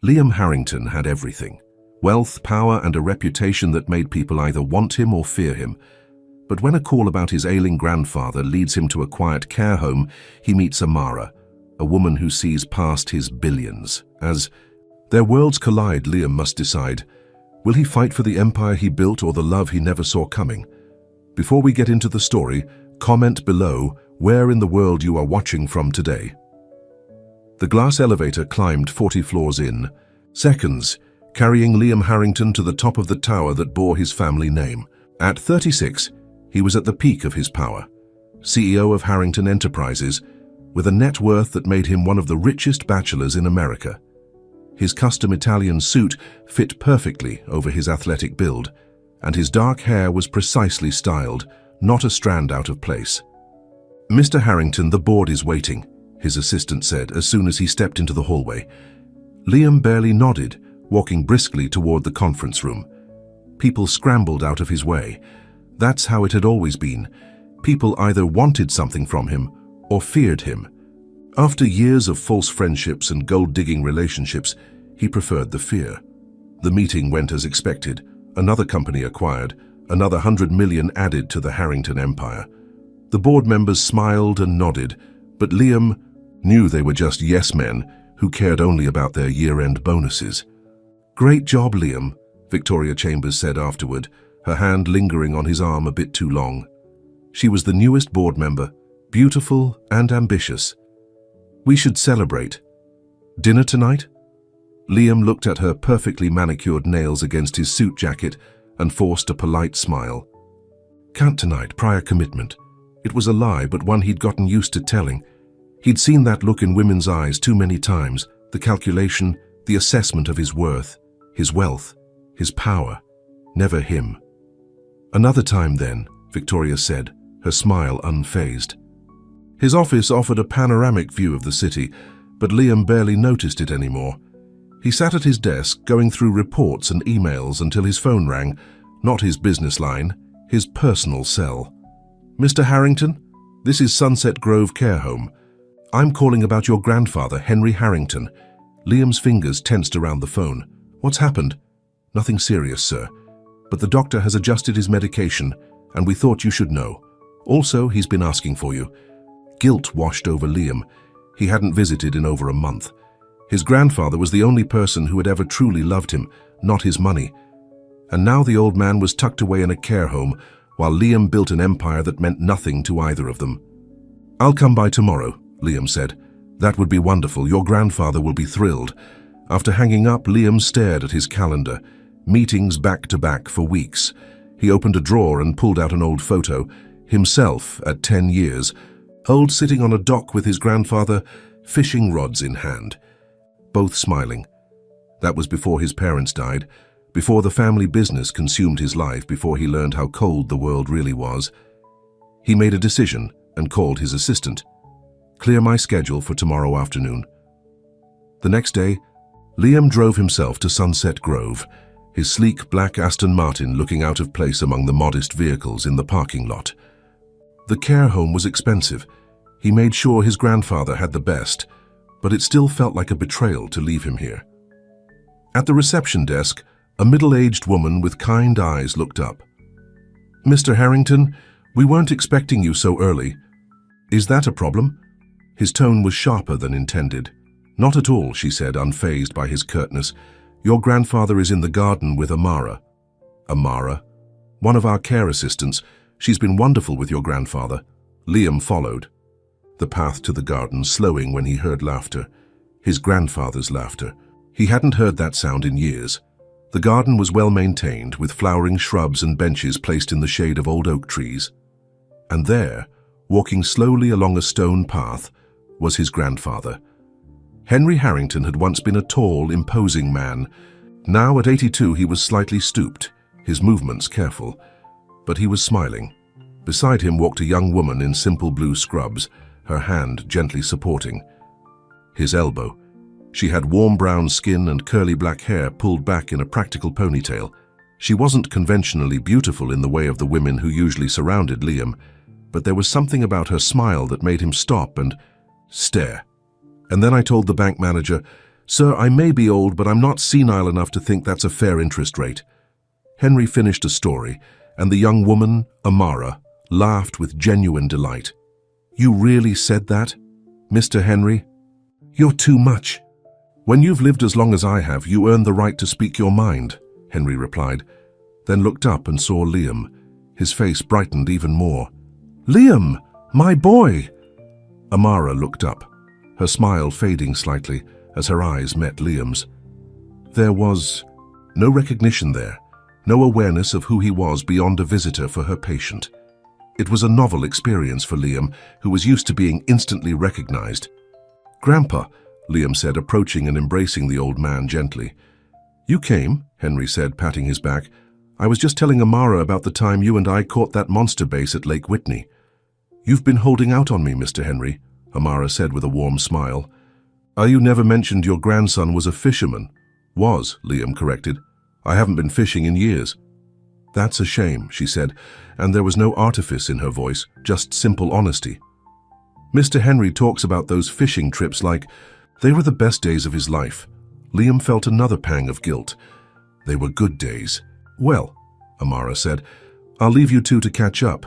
Liam Harrington had everything: wealth, power, and a reputation that made people either want him or fear him. But when a call about his ailing grandfather leads him to a quiet care home, he meets Amara, a woman who sees past his billions. As their worlds collide, Liam must decide, will he fight for the empire he built or the love he never saw coming? Before we get into the story, comment below where in the world you are watching from today. The glass elevator climbed 40 floors in seconds, carrying Liam Harrington to the top of the tower that bore his family name. At 36, he was at the peak of his power, CEO of Harrington Enterprises, with a net worth that made him one of the richest bachelors in America. His custom Italian suit fit perfectly over his athletic build, and his dark hair was precisely styled, not a strand out of place. "Mr. Harrington, the board is waiting," his assistant said as soon as he stepped into the hallway. Liam barely nodded, walking briskly toward the conference room. People scrambled out of his way. That's how it had always been. People either wanted something from him or feared him. After years of false friendships and gold-digging relationships, he preferred the fear. The meeting went as expected. Another company acquired, another 100 million added to the Harrington empire. The board members smiled and nodded, but Liam knew they were just yes men who cared only about their year-end bonuses. "Great job, Liam," Victoria Chambers said afterward, her hand lingering on his arm a bit too long. She was the newest board member, beautiful and ambitious. "We should celebrate. Dinner tonight?" Liam looked at her perfectly manicured nails against his suit jacket and forced a polite smile. "Can't tonight, prior commitment." It was a lie, but one he'd gotten used to telling. He'd seen that look in women's eyes too many times, the calculation, the assessment of his worth, his wealth, his power. Never him. "Another time then," Victoria said, her smile unfazed. His office offered a panoramic view of the city, but Liam barely noticed it anymore. He sat at his desk, going through reports and emails until his phone rang, not his business line, his personal cell. "Mr. Harrington, this is Sunset Grove Care Home. I'm calling about your grandfather, Henry Harrington." Liam's fingers tensed around the phone. "What's happened?" "Nothing serious, sir. But the doctor has adjusted his medication, and we thought you should know. Also, he's been asking for you." Guilt washed over Liam. He hadn't visited in over a month. His grandfather was the only person who had ever truly loved him, not his money. And now the old man was tucked away in a care home, while Liam built an empire that meant nothing to either of them. "I'll come by tomorrow," Liam said. "That would be wonderful. Your grandfather will be thrilled." After hanging up, Liam stared at his calendar. Meetings back to back for weeks. He opened a drawer and pulled out an old photo, himself at 10 years, old, sitting on a dock with his grandfather, fishing rods in hand. Both smiling. That was before his parents died, before the family business consumed his life, before he learned how cold the world really was. He made a decision and called his assistant. "Clear my schedule for tomorrow afternoon." The next day, Liam drove himself to Sunset Grove, his sleek black Aston Martin looking out of place among the modest vehicles in the parking lot. The care home was expensive. He made sure his grandfather had the best, but it still felt like a betrayal to leave him here. At the reception desk, a middle-aged woman with kind eyes looked up. "Mr. Harrington, we weren't expecting you so early. Is that a problem?" His tone was sharper than intended. "Not at all," she said, unfazed by his curtness. "Your grandfather is in the garden with Amara." "Amara?" "One of our care assistants. She's been wonderful with your grandfather." Liam followed the path to the garden, slowing when he heard laughter. His grandfather's laughter. He hadn't heard that sound in years. The garden was well maintained, with flowering shrubs and benches placed in the shade of old oak trees. And there, walking slowly along a stone path, was his grandfather. Henry Harrington had once been a tall, imposing man. Now at 82 he was slightly stooped, his movements careful. But he was smiling. Beside him walked a young woman in simple blue scrubs, her hand gently supporting his elbow. She had warm brown skin and curly black hair pulled back in a practical ponytail. She wasn't conventionally beautiful in the way of the women who usually surrounded Liam, but there was something about her smile that made him stop and stare. "And then I told the bank manager, Sir, I may be old, but I'm not senile enough to think that's a fair interest rate. Henry finished a story, and the young woman, Amara, laughed with genuine delight. You really said that, Mr. Henry? You're too much. When you've lived as long as I have, you earn the right to speak your mind, Henry replied, then looked up and saw Liam. His face brightened even more. Liam, my boy! Amara looked up, her smile fading slightly as her eyes met Liam's. There was no recognition there, no awareness of who he was beyond a visitor for her patient. It was a novel experience for Liam, who was used to being instantly recognized. Grandpa, Liam said, approaching and embracing the old man gently. You came, Henry said, patting his back. I was just telling Amara about the time you and I caught that monster bass at Lake Whitney. You've been holding out on me, Mr. Henry, Amara said with a warm smile. You never mentioned your grandson was a fisherman. Was, Liam corrected. I haven't been fishing in years. That's a shame, she said, and there was no artifice in her voice, just simple honesty. Mr. Henry talks about those fishing trips like they were the best days of his life. Liam felt another pang of guilt. They were good days. Well, Amara said, I'll leave you two to catch up.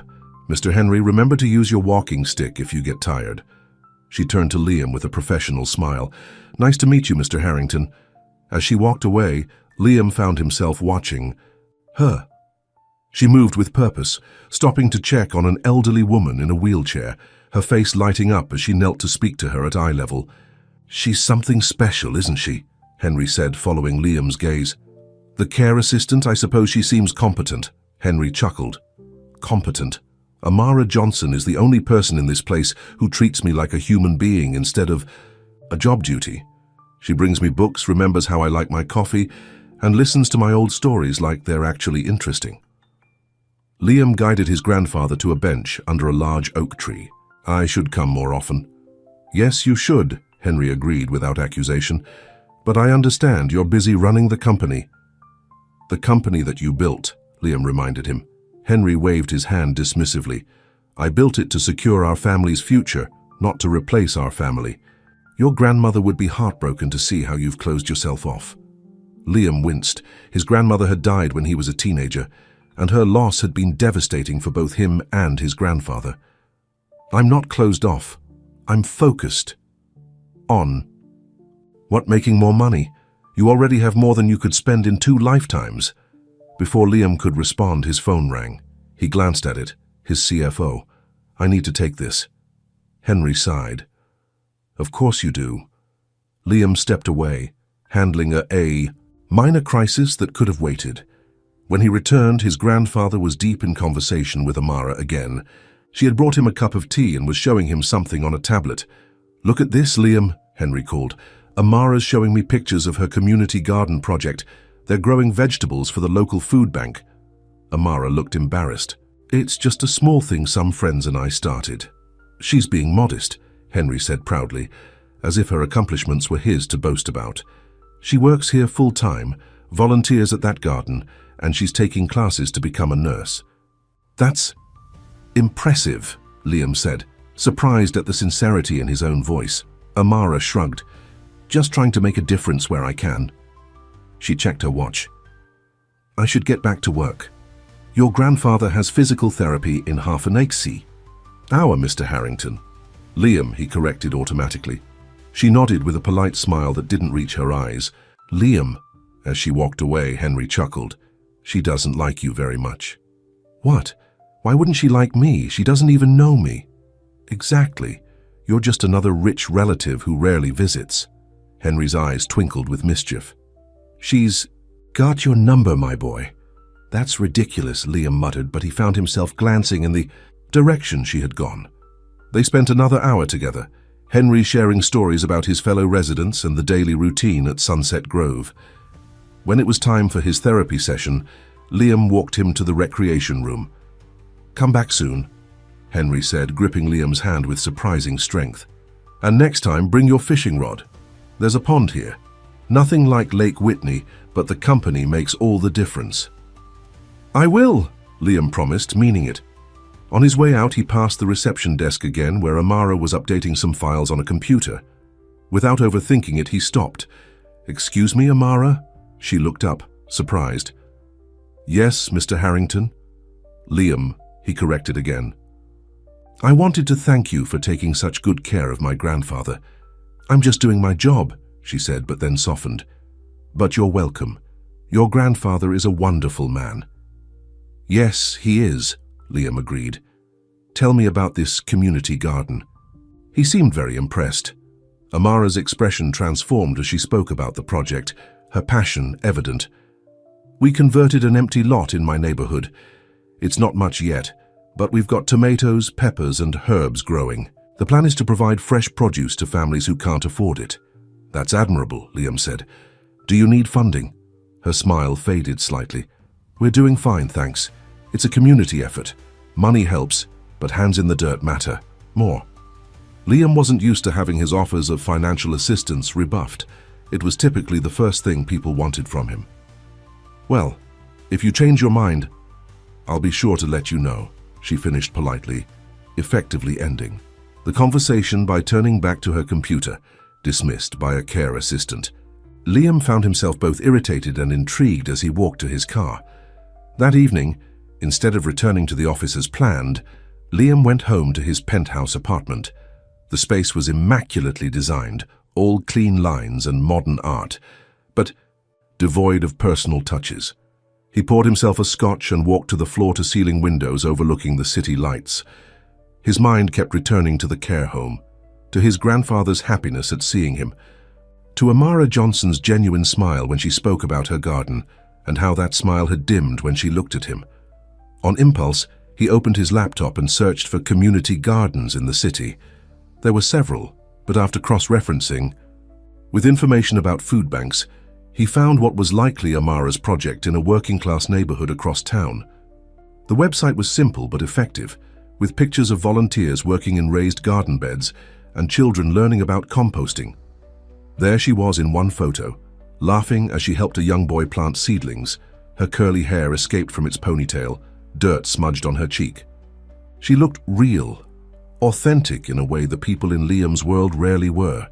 Mr. Henry, remember to use your walking stick if you get tired. She turned to Liam with a professional smile. Nice to meet you, Mr. Harrington. As she walked away, Liam found himself watching her. She moved with purpose, stopping to check on an elderly woman in a wheelchair, her face lighting up as she knelt to speak to her at eye level. She's something special, isn't she? Henry said, following Liam's gaze. The care assistant, I suppose she seems competent. Henry chuckled. Competent? Amara Johnson is the only person in this place who treats me like a human being instead of a job duty. She brings me books, remembers how I like my coffee, and listens to my old stories like they're actually interesting. Liam guided his grandfather to a bench under a large oak tree. I should come more often. Yes, you should, Henry agreed without accusation. But I understand you're busy running the company. The company that you built, Liam reminded him. Henry waved his hand dismissively. I built it to secure our family's future, not to replace our family. Your grandmother would be heartbroken to see how you've closed yourself off. Liam winced. His grandmother had died when he was a teenager, and her loss had been devastating for both him and his grandfather. I'm not closed off. I'm focused. On. What, making more money? You already have more than you could spend in 2 lifetimes. Before Liam could respond, his phone rang. He glanced at it. His CFO. I need to take this. Henry sighed. Of course you do. Liam stepped away, handling a minor crisis that could have waited. When he returned, his grandfather was deep in conversation with Amara again. She had brought him a cup of tea and was showing him something on a tablet. Look at this, Liam, Henry called. Amara's showing me pictures of her community garden project. They're growing vegetables for the local food bank. Amara looked embarrassed. It's just a small thing some friends and I started. She's being modest, Henry said proudly, as if her accomplishments were his to boast about. She works here full-time, volunteers at that garden, and she's taking classes to become a nurse. That's impressive, Liam said, surprised at the sincerity in his own voice. Amara shrugged. Just trying to make a difference where I can. She checked her watch. I should get back to work. Your grandfather has physical therapy in half an hour, Mr. Harrington. Liam, he corrected automatically. She nodded with a polite smile that didn't reach her eyes. Liam. As she walked away, Henry chuckled. She doesn't like you very much. What? Why wouldn't she like me? She doesn't even know me. Exactly. You're just another rich relative who rarely visits. Henry's eyes twinkled with mischief. She's got your number, my boy. That's ridiculous, Liam muttered, but he found himself glancing in the direction she had gone. They spent another hour together, Henry sharing stories about his fellow residents and the daily routine at Sunset Grove. When it was time for his therapy session, Liam walked him to the recreation room. Come back soon, Henry said, gripping Liam's hand with surprising strength. And next time, bring your fishing rod. There's a pond here. Nothing like Lake Whitney, but the company makes all the difference. I will, Liam promised, meaning it. On his way out, he passed the reception desk again, where Amara was updating some files on a computer. Without overthinking it, he stopped, "Excuse me, Amara?" She looked up, surprised. "Yes, Mr. Harrington." "Liam," he corrected again. "I wanted to thank you for taking such good care of my grandfather. I'm just doing my job," she said, but then softened. "But you're welcome. Your grandfather is a wonderful man." "Yes, he is," Liam agreed. "Tell me about this community garden." He seemed very impressed. Amara's expression transformed as she spoke about the project, her passion evident. "We converted an empty lot in my neighborhood. It's not much yet, but we've got tomatoes, peppers, and herbs growing. The plan is to provide fresh produce to families who can't afford it." "That's admirable," Liam said. "Do you need funding?" Her smile faded slightly. "We're doing fine, thanks. It's a community effort. Money helps, but hands in the dirt matter more." Liam wasn't used to having his offers of financial assistance rebuffed. It was typically the first thing people wanted from him. "Well, if you change your mind, I'll be sure to let you know," she finished politely, effectively ending the conversation by turning back to her computer, dismissed by a care assistant. Liam found himself both irritated and intrigued as he walked to his car. That evening, instead of returning to the office as planned, Liam went home to his penthouse apartment. The space was immaculately designed, all clean lines and modern art, but devoid of personal touches. He poured himself a scotch and walked to the floor-to-ceiling windows overlooking the city lights. His mind kept returning to the care home, to his grandfather's happiness at seeing him, to Amara Johnson's genuine smile when she spoke about her garden, and how that smile had dimmed when she looked at him. On impulse, he opened his laptop and searched for community gardens in the city. There were several, but after cross-referencing, with information about food banks, he found what was likely Amara's project in a working-class neighborhood across town. The website was simple but effective, with pictures of volunteers working in raised garden beds and children learning about composting. There she was in one photo, laughing as she helped a young boy plant seedlings. Her curly hair escaped from its ponytail, dirt smudged on her cheek. She looked real, authentic in a way the people in Liam's world rarely were.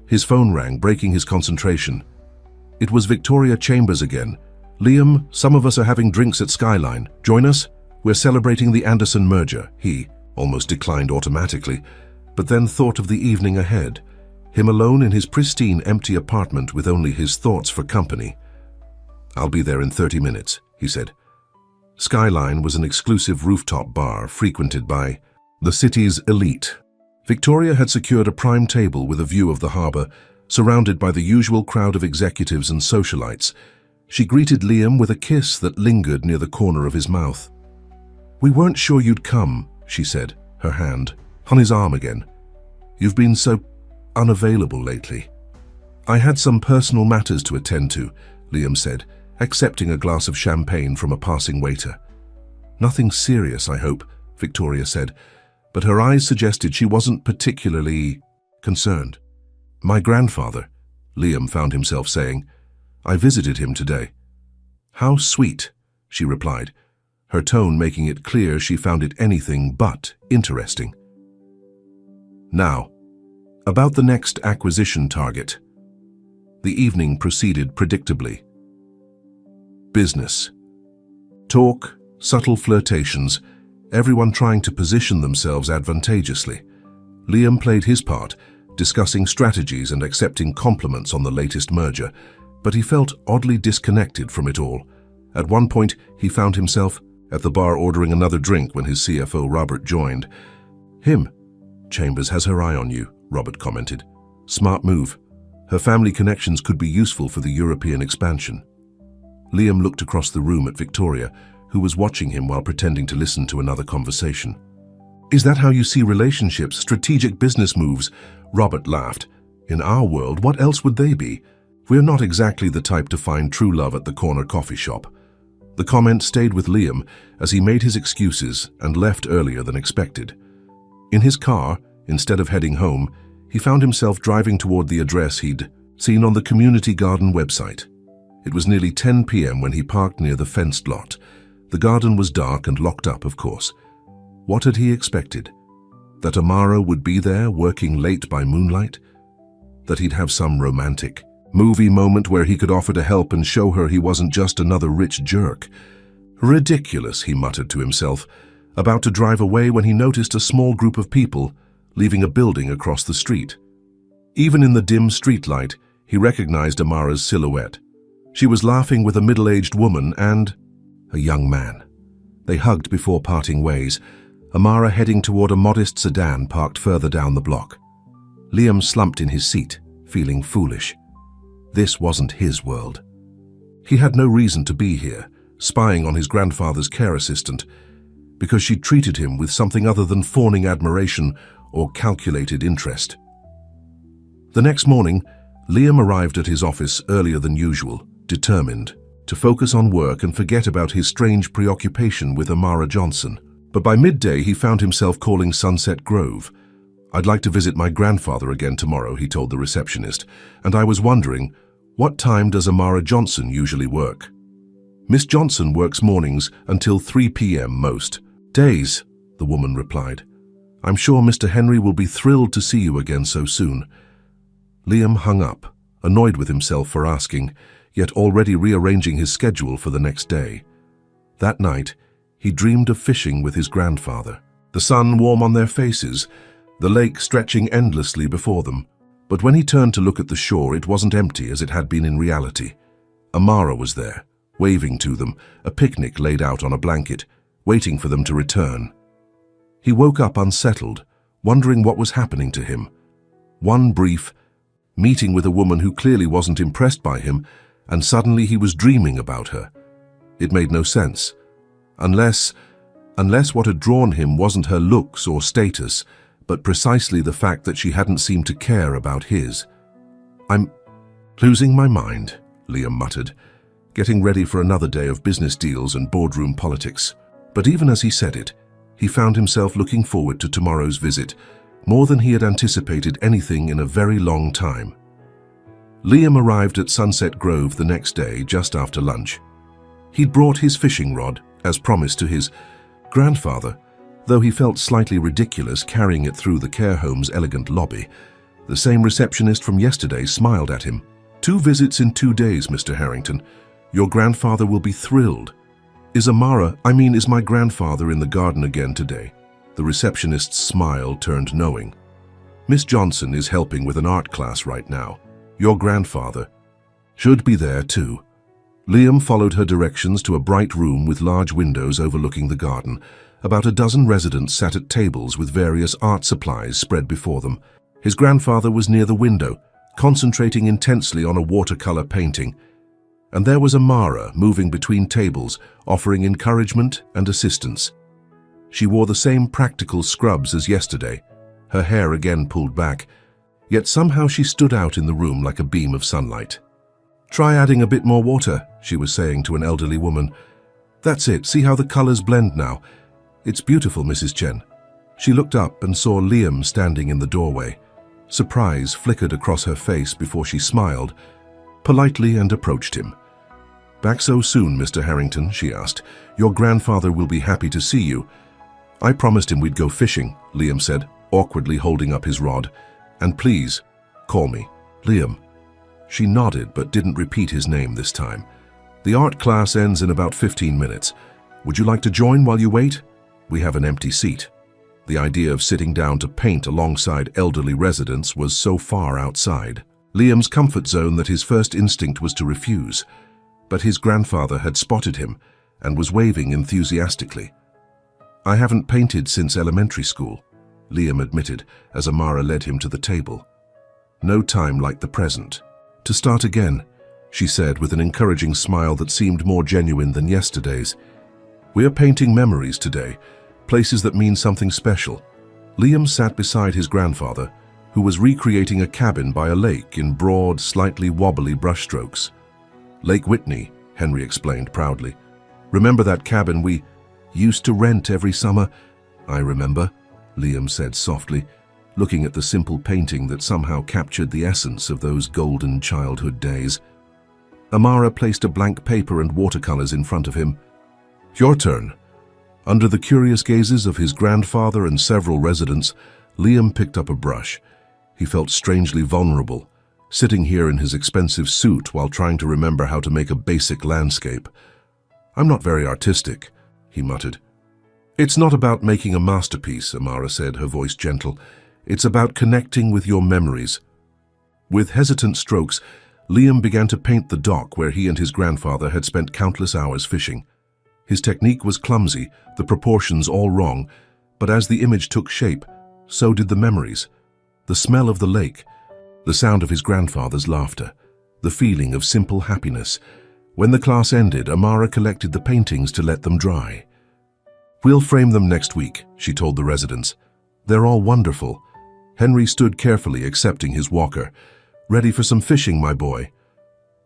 His phone rang, breaking his concentration. It was Victoria Chambers again. "Liam, some of us are having drinks at Skyline. Join us? We're celebrating the Anderson merger." He almost declined automatically, but then thought of the evening ahead, him alone in his pristine, empty apartment with only his thoughts for company. "I'll be there in 30 minutes, he said. Skyline was an exclusive rooftop bar frequented by the city's elite. Victoria had secured a prime table with a view of the harbor, surrounded by the usual crowd of executives and socialites. She greeted Liam with a kiss that lingered near the corner of his mouth. "We weren't sure you'd come," she said, her hand on his arm again. "You've been so unavailable lately." "I had some personal matters to attend to," Liam said, accepting a glass of champagne from a passing waiter. "Nothing serious, I hope," Victoria said, but her eyes suggested she wasn't particularly concerned. "My grandfather," Liam found himself saying. "I visited him today." "How sweet," she replied, her tone making it clear she found it anything but interesting. Now, about the next acquisition target. The evening proceeded predictably. Business. Talk, subtle flirtations, everyone trying to position themselves advantageously. Liam played his part, discussing strategies and accepting compliments on the latest merger, but he felt oddly disconnected from it all. At one point, he found himself at the bar ordering another drink when his CFO Robert joined. "Him. Chambers has her eye on you," Robert commented. "Smart move. Her family connections could be useful for the European expansion." Liam looked across the room at Victoria, who was watching him while pretending to listen to another conversation. "Is that how you see relationships, strategic business moves?" Robert laughed. "In our world, what else would they be? We're not exactly the type to find true love at the corner coffee shop." The comment stayed with Liam as he made his excuses and left earlier than expected. In his car, instead of heading home, he found himself driving toward the address he'd seen on the community garden website. It was nearly 10 p.m. when he parked near the fenced lot. The garden was dark and locked up, of course. What had he expected? That Amara would be there, working late by moonlight? That he'd have some romantic Movie moment where he could offer to help and show her he wasn't just another rich jerk. Ridiculous, he muttered to himself, about to drive away when he noticed a small group of people leaving a building across the street. Even in the dim streetlight, he recognized Amara's silhouette. She was laughing with a middle-aged woman and a young man. They hugged before parting ways, Amara heading toward a modest sedan parked further down the block. Liam slumped in his seat, feeling foolish. This wasn't his world. He had no reason to be here, spying on his grandfather's care assistant, because she treated him with something other than fawning admiration or calculated interest. The next morning, Liam arrived at his office earlier than usual, determined to focus on work and forget about his strange preoccupation with Amara Johnson. But by midday, he found himself calling Sunset Grove. "I'd like to visit my grandfather again tomorrow," he told the receptionist, "and I was wondering, what time does Amara Johnson usually work?" "Miss Johnson works mornings until 3 p.m. most days," the woman replied. "I'm sure Mr. Henry will be thrilled to see you again so soon." Liam hung up, annoyed with himself for asking, yet already rearranging his schedule for the next day. That night, he dreamed of fishing with his grandfather. The sun warm on their faces, the lake stretching endlessly before them. But when he turned to look at the shore, it wasn't empty as it had been in reality. Amara was there, waving to them, a picnic laid out on a blanket, waiting for them to return. He woke up unsettled, wondering what was happening to him. One brief meeting with a woman who clearly wasn't impressed by him, and suddenly he was dreaming about her. It made no sense. Unless what had drawn him wasn't her looks or status, but precisely the fact that she hadn't seemed to care about his. "I'm losing my mind," Liam muttered, getting ready for another day of business deals and boardroom politics. But even as he said it, he found himself looking forward to tomorrow's visit, more than he had anticipated anything in a very long time. Liam arrived at Sunset Grove the next day just after lunch. He'd brought his fishing rod, as promised to his grandfather, though he felt slightly ridiculous carrying it through the care home's elegant lobby. The same receptionist from yesterday smiled at him. "2 visits in 2 days, Mr. Harrington. Your grandfather will be thrilled. Is my grandfather in the garden again today?" The receptionist's smile turned knowing. "Miss Johnson is helping with an art class right now. Your grandfather should be there too." Liam followed her directions to a bright room with large windows overlooking the garden. About a dozen residents sat at tables with various art supplies spread before them. His grandfather was near the window, concentrating intensely on a watercolor painting. And there was Amara moving between tables, offering encouragement and assistance. She wore the same practical scrubs as yesterday, her hair again pulled back, yet somehow she stood out in the room like a beam of sunlight. "Try adding a bit more water," she was saying to an elderly woman. "That's it, see how the colors blend now. It's beautiful, Mrs. Chen." She looked up and saw Liam standing in the doorway. Surprise flickered across her face before she smiled politely and approached him. "Back so soon, Mr. Harrington?" she asked. "Your grandfather will be happy to see you." "I promised him we'd go fishing," Liam said, awkwardly holding up his rod. "And please, call me Liam." She nodded but didn't repeat his name this time. "The art class ends in about 15 minutes. Would you like to join while you wait? We have an empty seat." The idea of sitting down to paint alongside elderly residents was so far outside Liam's comfort zone that his first instinct was to refuse. But his grandfather had spotted him and was waving enthusiastically. "I haven't painted since elementary school," Liam admitted as Amara led him to the table. "No time like the present to start again," she said with an encouraging smile that seemed more genuine than yesterday's. "We are painting memories today, places that mean something special." Liam sat beside his grandfather, who was recreating a cabin by a lake in broad, slightly wobbly brushstrokes. "Lake Whitney," Henry explained proudly. "Remember that cabin we used to rent every summer?" "I remember," Liam said softly, looking at the simple painting that somehow captured the essence of those golden childhood days. Amara placed a blank paper and watercolors in front of him. "Your turn." Under the curious gazes of his grandfather and several residents, Liam picked up a brush. He felt strangely vulnerable, sitting here in his expensive suit while trying to remember how to make a basic landscape. "I'm not very artistic," he muttered. "It's not about making a masterpiece," Amara said, her voice gentle. "It's about connecting with your memories." With hesitant strokes, Liam began to paint the dock where he and his grandfather had spent countless hours fishing. His technique was clumsy, the proportions all wrong, but as the image took shape, so did the memories. The smell of the lake, the sound of his grandfather's laughter, the feeling of simple happiness. When the class ended, Amara collected the paintings to let them dry. "We'll frame them next week," she told the residents. "They're all wonderful." Henry stood carefully accepting his walker. "Ready for some fishing, my boy?"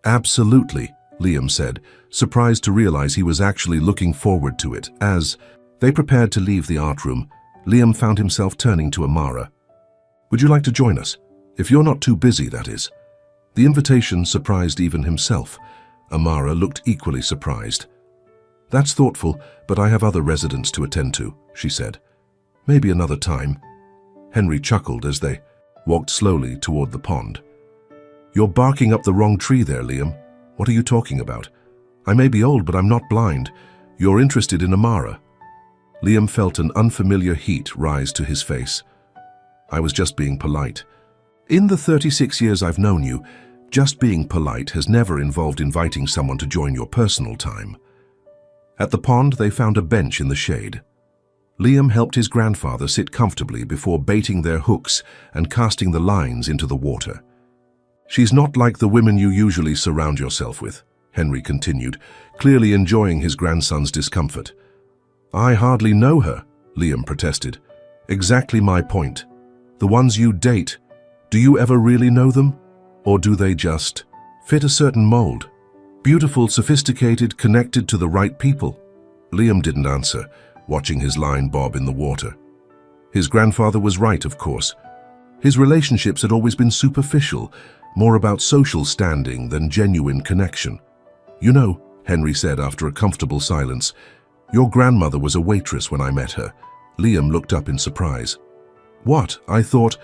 "Absolutely," Liam said, surprised to realize he was actually looking forward to it. As they prepared to leave the art room, Liam found himself turning to Amara. "Would you like to join us? If you're not too busy, that is." The invitation surprised even himself. Amara looked equally surprised. "That's thoughtful, but I have other residents to attend to," she said. "Maybe another time." Henry chuckled as they walked slowly toward the pond. "You're barking up the wrong tree there, Liam. What are you talking about? I may be old, but I'm not blind. You're interested in Amara." Liam felt an unfamiliar heat rise to his face. "I was just being polite. In the 36 years I've known you, just being polite has never involved inviting someone to join your personal time." At the pond, they found a bench in the shade. Liam helped his grandfather sit comfortably before baiting their hooks and casting the lines into the water. "She's not like the women you usually surround yourself with," Henry continued, clearly enjoying his grandson's discomfort. "I hardly know her," Liam protested. "Exactly my point. The ones you date, do you ever really know them? Or do they just fit a certain mold? Beautiful, sophisticated, connected to the right people?" Liam didn't answer, watching his line bob in the water. His grandfather was right, of course. His relationships had always been superficial, more about social standing than genuine connection. "You know," Henry said after a comfortable silence, "your grandmother was a waitress when I met her." Liam looked up in surprise. "What? I thought—"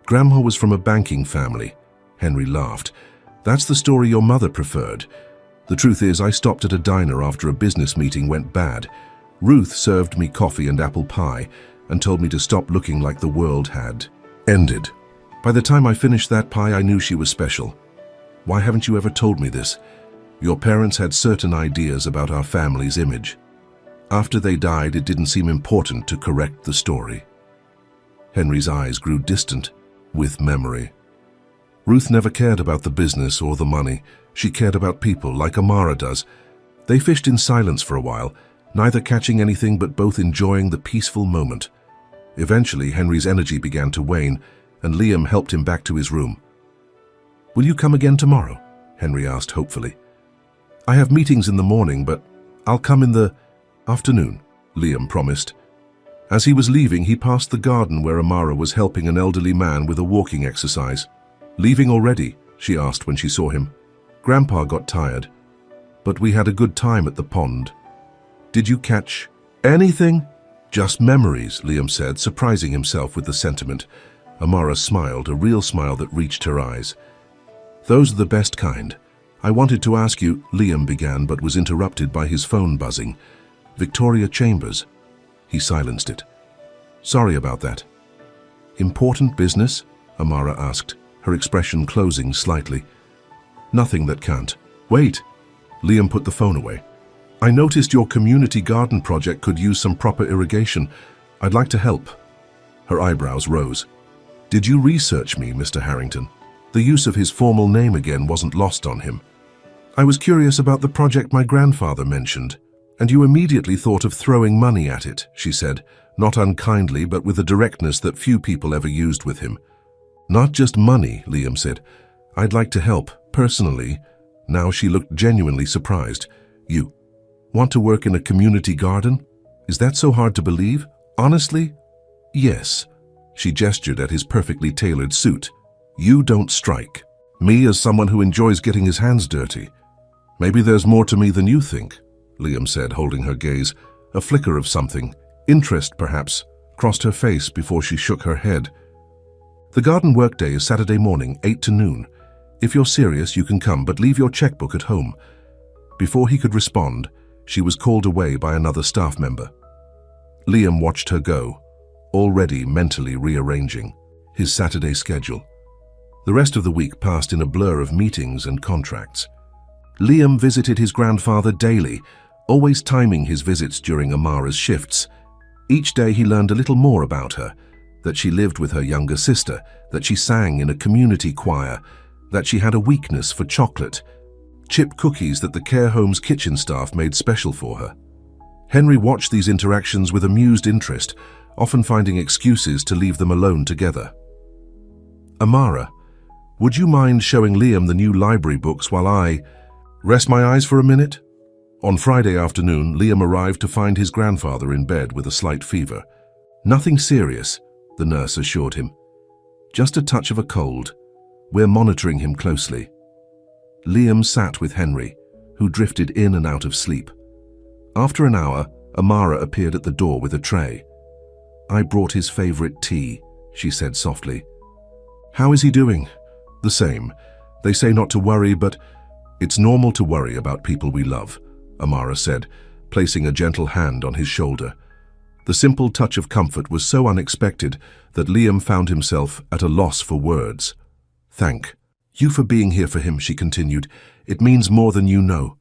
"Grandma was from a banking family," Henry laughed. "That's the story your mother preferred. The truth is, I stopped at a diner after a business meeting went bad. Ruth served me coffee and apple pie and told me to stop looking like the world had ended. By the time I finished that pie, I knew she was special. Why haven't you ever told me this? Your parents had certain ideas about our family's image. After they died, it didn't seem important to correct the story." Henry's eyes grew distant with memory. "Ruth never cared about the business or the money. She cared about people, like Amara does." They fished in silence for a while, neither catching anything but both enjoying the peaceful moment. Eventually, Henry's energy began to wane, and Liam helped him back to his room. "Will you come again tomorrow?" Henry asked hopefully. "I have meetings in the morning, but I'll come in the afternoon," Liam promised. As he was leaving, he passed the garden where Amara was helping an elderly man with a walking exercise. "Leaving already?" she asked when she saw him. "Grandpa got tired. But we had a good time at the pond." "Did you catch anything?" "Just memories," Liam said, surprising himself with the sentiment. Amara smiled, a real smile that reached her eyes. "Those are the best kind. I wanted to ask you," Liam began, but was interrupted by his phone buzzing. "Victoria Chambers." He silenced it. "Sorry about that." "Important business?" Amara asked, her expression closing slightly. "Nothing that can't wait." Liam put the phone away. "I noticed your community garden project could use some proper irrigation. I'd like to help." Her eyebrows rose. "Did you research me, Mr. Harrington?" The use of his formal name again wasn't lost on him. "I was curious about the project my grandfather mentioned, and you immediately thought of throwing money at it," she said, not unkindly but with a directness that few people ever used with him. "Not just money," Liam said. "I'd like to help, personally." Now she looked genuinely surprised. "You want to work in a community garden? Is that so hard to believe? Honestly?" "Yes." She gestured at his perfectly tailored suit. "You don't strike me as someone who enjoys getting his hands dirty." "Maybe there's more to me than you think," Liam said, holding her gaze. A flicker of something, interest perhaps, crossed her face before she shook her head. "The garden workday is Saturday morning, 8 to noon. If you're serious, you can come, but leave your checkbook at home. Before he could respond, she was called away by another staff member. Liam watched her go, already mentally rearranging his Saturday schedule. The rest of the week passed in a blur of meetings and contracts. Liam visited his grandfather daily, always timing his visits during Amara's shifts. Each day he learned a little more about her, that she lived with her younger sister, that she sang in a community choir, that she had a weakness for chocolate, chip cookies that the care home's kitchen staff made special for her. Henry watched these interactions with amused interest, often finding excuses to leave them alone together. Amara, would you mind showing Liam the new library books while I rest my eyes for a minute? On Friday afternoon, Liam arrived to find his grandfather in bed with a slight fever. Nothing serious, the nurse assured him. Just a touch of a cold. We're monitoring him closely. Liam sat with Henry, who drifted in and out of sleep. After an hour, Amara appeared at the door with a tray. I brought his favorite tea, she said softly. How is he doing? The same. They say not to worry, but it's normal to worry about people we love, Amara said, placing a gentle hand on his shoulder. The simple touch of comfort was so unexpected that Liam found himself at a loss for words. Thank you for being here for him, she continued. It means more than you know.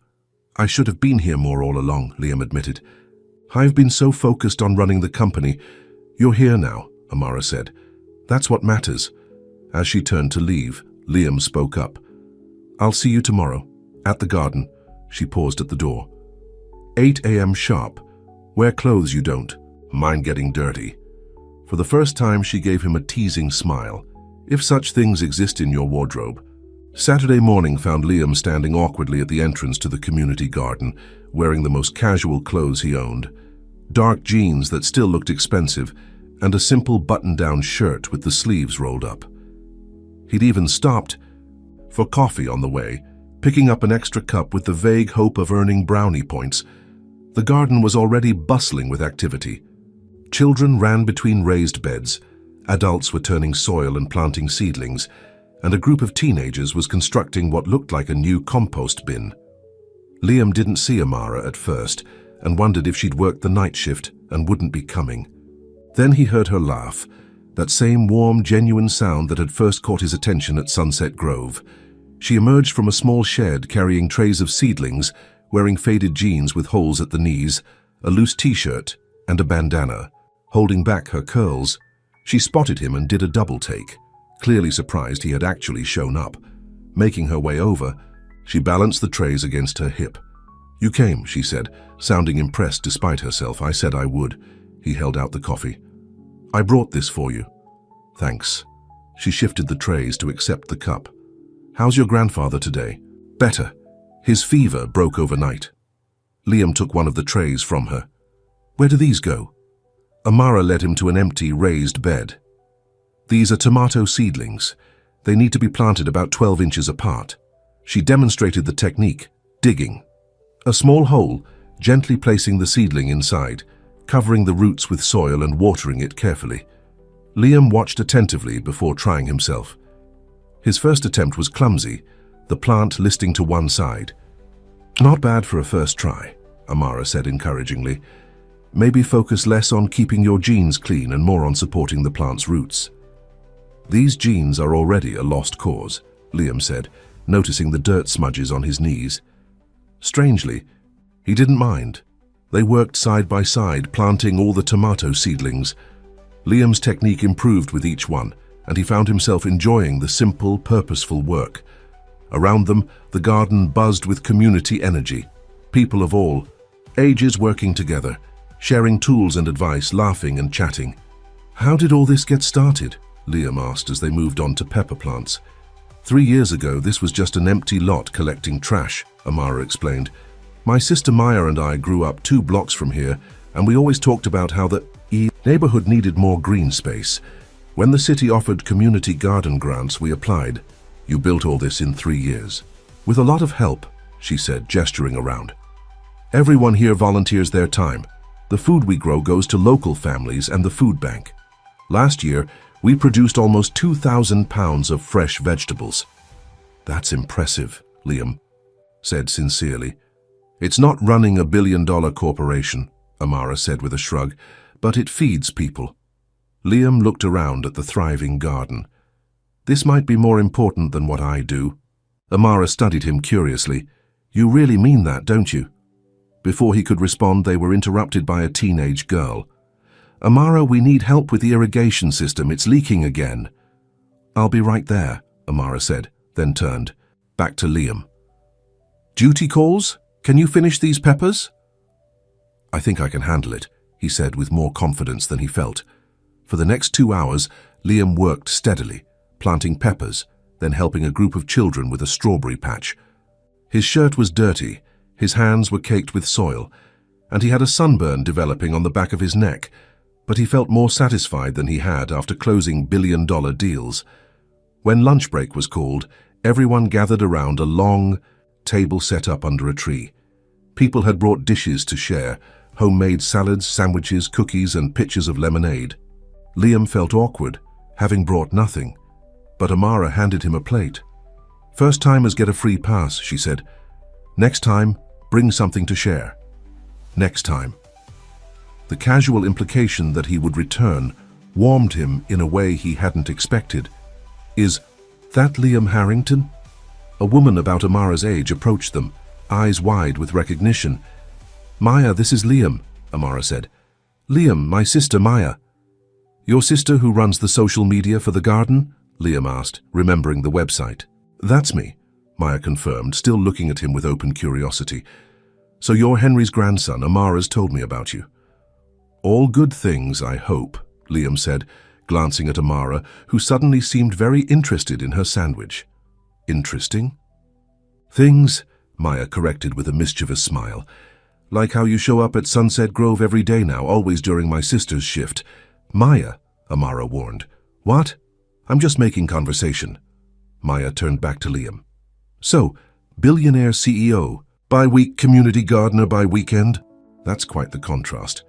I should have been here more all along, Liam admitted. I've been so focused on running the company. You're here now, Amara said. That's what matters. As she turned to leave, Liam spoke up. I'll see you tomorrow, at the garden. She paused at the door. 8 a.m. sharp. Wear clothes you don't mind getting dirty. For the first time, she gave him a teasing smile. If such things exist in your wardrobe. Saturday morning found Liam standing awkwardly at the entrance to the community garden, wearing the most casual clothes he owned. Dark jeans that still looked expensive, and a simple button-down shirt with the sleeves rolled up. He'd even stopped for coffee on the way, picking up an extra cup with the vague hope of earning brownie points. The garden was already bustling with activity. Children ran between raised beds, adults were turning soil and planting seedlings, and a group of teenagers was constructing what looked like a new compost bin. Liam didn't see Amara at first and wondered if she'd worked the night shift and wouldn't be coming. Then he heard her laugh, that same warm, genuine sound that had first caught his attention at Sunset Grove. She emerged from a small shed carrying trays of seedlings, wearing faded jeans with holes at the knees, a loose t-shirt, and a bandana. Holding back her curls, she spotted him and did a double take, clearly surprised he had actually shown up. Making her way over, she balanced the trays against her hip. You came, she said, sounding impressed despite herself. I said I would. He held out the coffee. I brought this for you. Thanks. She shifted the trays to accept the cup. How's your grandfather today? Better. His fever broke overnight. Liam took one of the trays from her. Where do these go? Amara led him to an empty, raised bed. These are tomato seedlings. They need to be planted about 12 inches apart. She demonstrated the technique, digging. A small hole, gently placing the seedling inside, covering the roots with soil and watering it carefully. Liam watched attentively before trying himself. His first attempt was clumsy, the plant listing to one side. Not bad for a first try, Amara said encouragingly. Maybe focus less on keeping your genes clean and more on supporting the plant's roots. These genes are already a lost cause, Liam said, noticing the dirt smudges on his knees. Strangely, he didn't mind. They worked side by side, planting all the tomato seedlings. Liam's technique improved with each one, and he found himself enjoying the simple, purposeful work. Around them, the garden buzzed with community energy, people of all ages working together, sharing tools and advice, laughing and chatting. How did all this get started? Liam asked as they moved on to pepper plants. 3 years ago, this was just an empty lot collecting trash, Amara explained. My sister Maya and I grew up 2 blocks from here, and we always talked about how the neighborhood needed more green space. When the city offered community garden grants, we applied. You built all this in 3 years. With a lot of help, she said, gesturing around. Everyone here volunteers their time. The food we grow goes to local families and the food bank. Last year, we produced almost 2,000 pounds of fresh vegetables. That's impressive, Liam said sincerely. It's not running a billion-dollar corporation, Amara said with a shrug, but it feeds people. Liam looked around at the thriving garden. This might be more important than what I do. Amara studied him curiously. You really mean that, don't you? Before he could respond, they were interrupted by a teenage girl. Amara, we need help with the irrigation system. It's leaking again. I'll be right there, Amara said, then turned back to Liam. Duty calls? Can you finish these peppers? I think I can handle it, he said with more confidence than he felt. For the next 2 hours, Liam worked steadily, planting peppers, then helping a group of children with a strawberry patch. His shirt was dirty, his hands were caked with soil, and he had a sunburn developing on the back of his neck, but he felt more satisfied than he had after closing billion-dollar deals. When lunch break was called, everyone gathered around a long table set up under a tree. People had brought dishes to share, homemade salads, sandwiches, cookies, and pitchers of lemonade. Liam felt awkward, having brought nothing, but Amara handed him a plate. First-timers get a free pass, she said. Next time, bring something to share. Next time. The casual implication that he would return warmed him in a way he hadn't expected. Is that Liam Harrington? A woman about Amara's age approached them, eyes wide with recognition. Maya, this is Liam, Amara said. Liam, my sister Maya. Your sister who runs the social media for the garden? Liam asked, remembering the website. That's me, Maya confirmed, still looking at him with open curiosity. So you're Henry's grandson. Amara's told me about you. All good things, I hope, Liam said, glancing at Amara, who suddenly seemed very interested in her sandwich. Interesting? Things, Maya corrected with a mischievous smile. Like how you show up at Sunset Grove every day now, always during my sister's shift. Maya, Amara warned. What? I'm just making conversation. Maya turned back to Liam. So, billionaire CEO, bi-week community gardener by weekend? That's quite the contrast.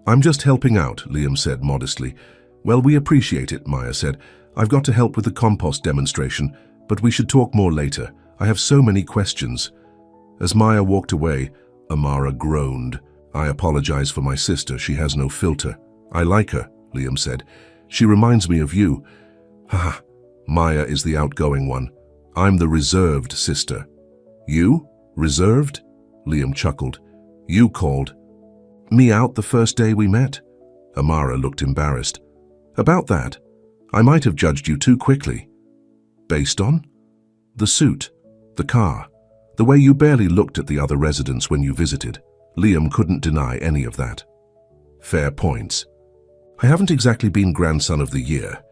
I'm just helping out, Liam said modestly. Well, we appreciate it, Maya said. I've got to help with the compost demonstration, but we should talk more later. I have so many questions. As Maya walked away, Amara groaned. I apologize for my sister. She has no filter. I like her, Liam said. She reminds me of you. Haha, Maya is the outgoing one. I'm the reserved sister. You? Reserved? Liam chuckled. You called me out the first day we met? Amara looked embarrassed. About that, I might have judged you too quickly. Based on? The suit, the car, the way you barely looked at the other residents when you visited. Liam couldn't deny any of that. Fair points. I haven't exactly been grandson of the year,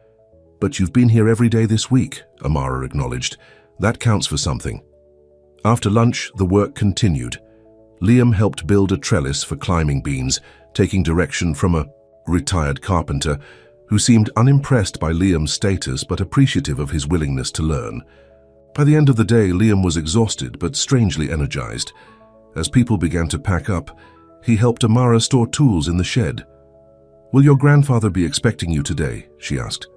but you've been here every day this week, Amara acknowledged. That counts for something. After lunch, the work continued. Liam helped build a trellis for climbing beans, taking direction from a retired carpenter who seemed unimpressed by Liam's status but appreciative of his willingness to learn. By the end of the day, Liam was exhausted but strangely energized. As people began to pack up, he helped Amara store tools in the shed. Will your grandfather be expecting you today? She asked.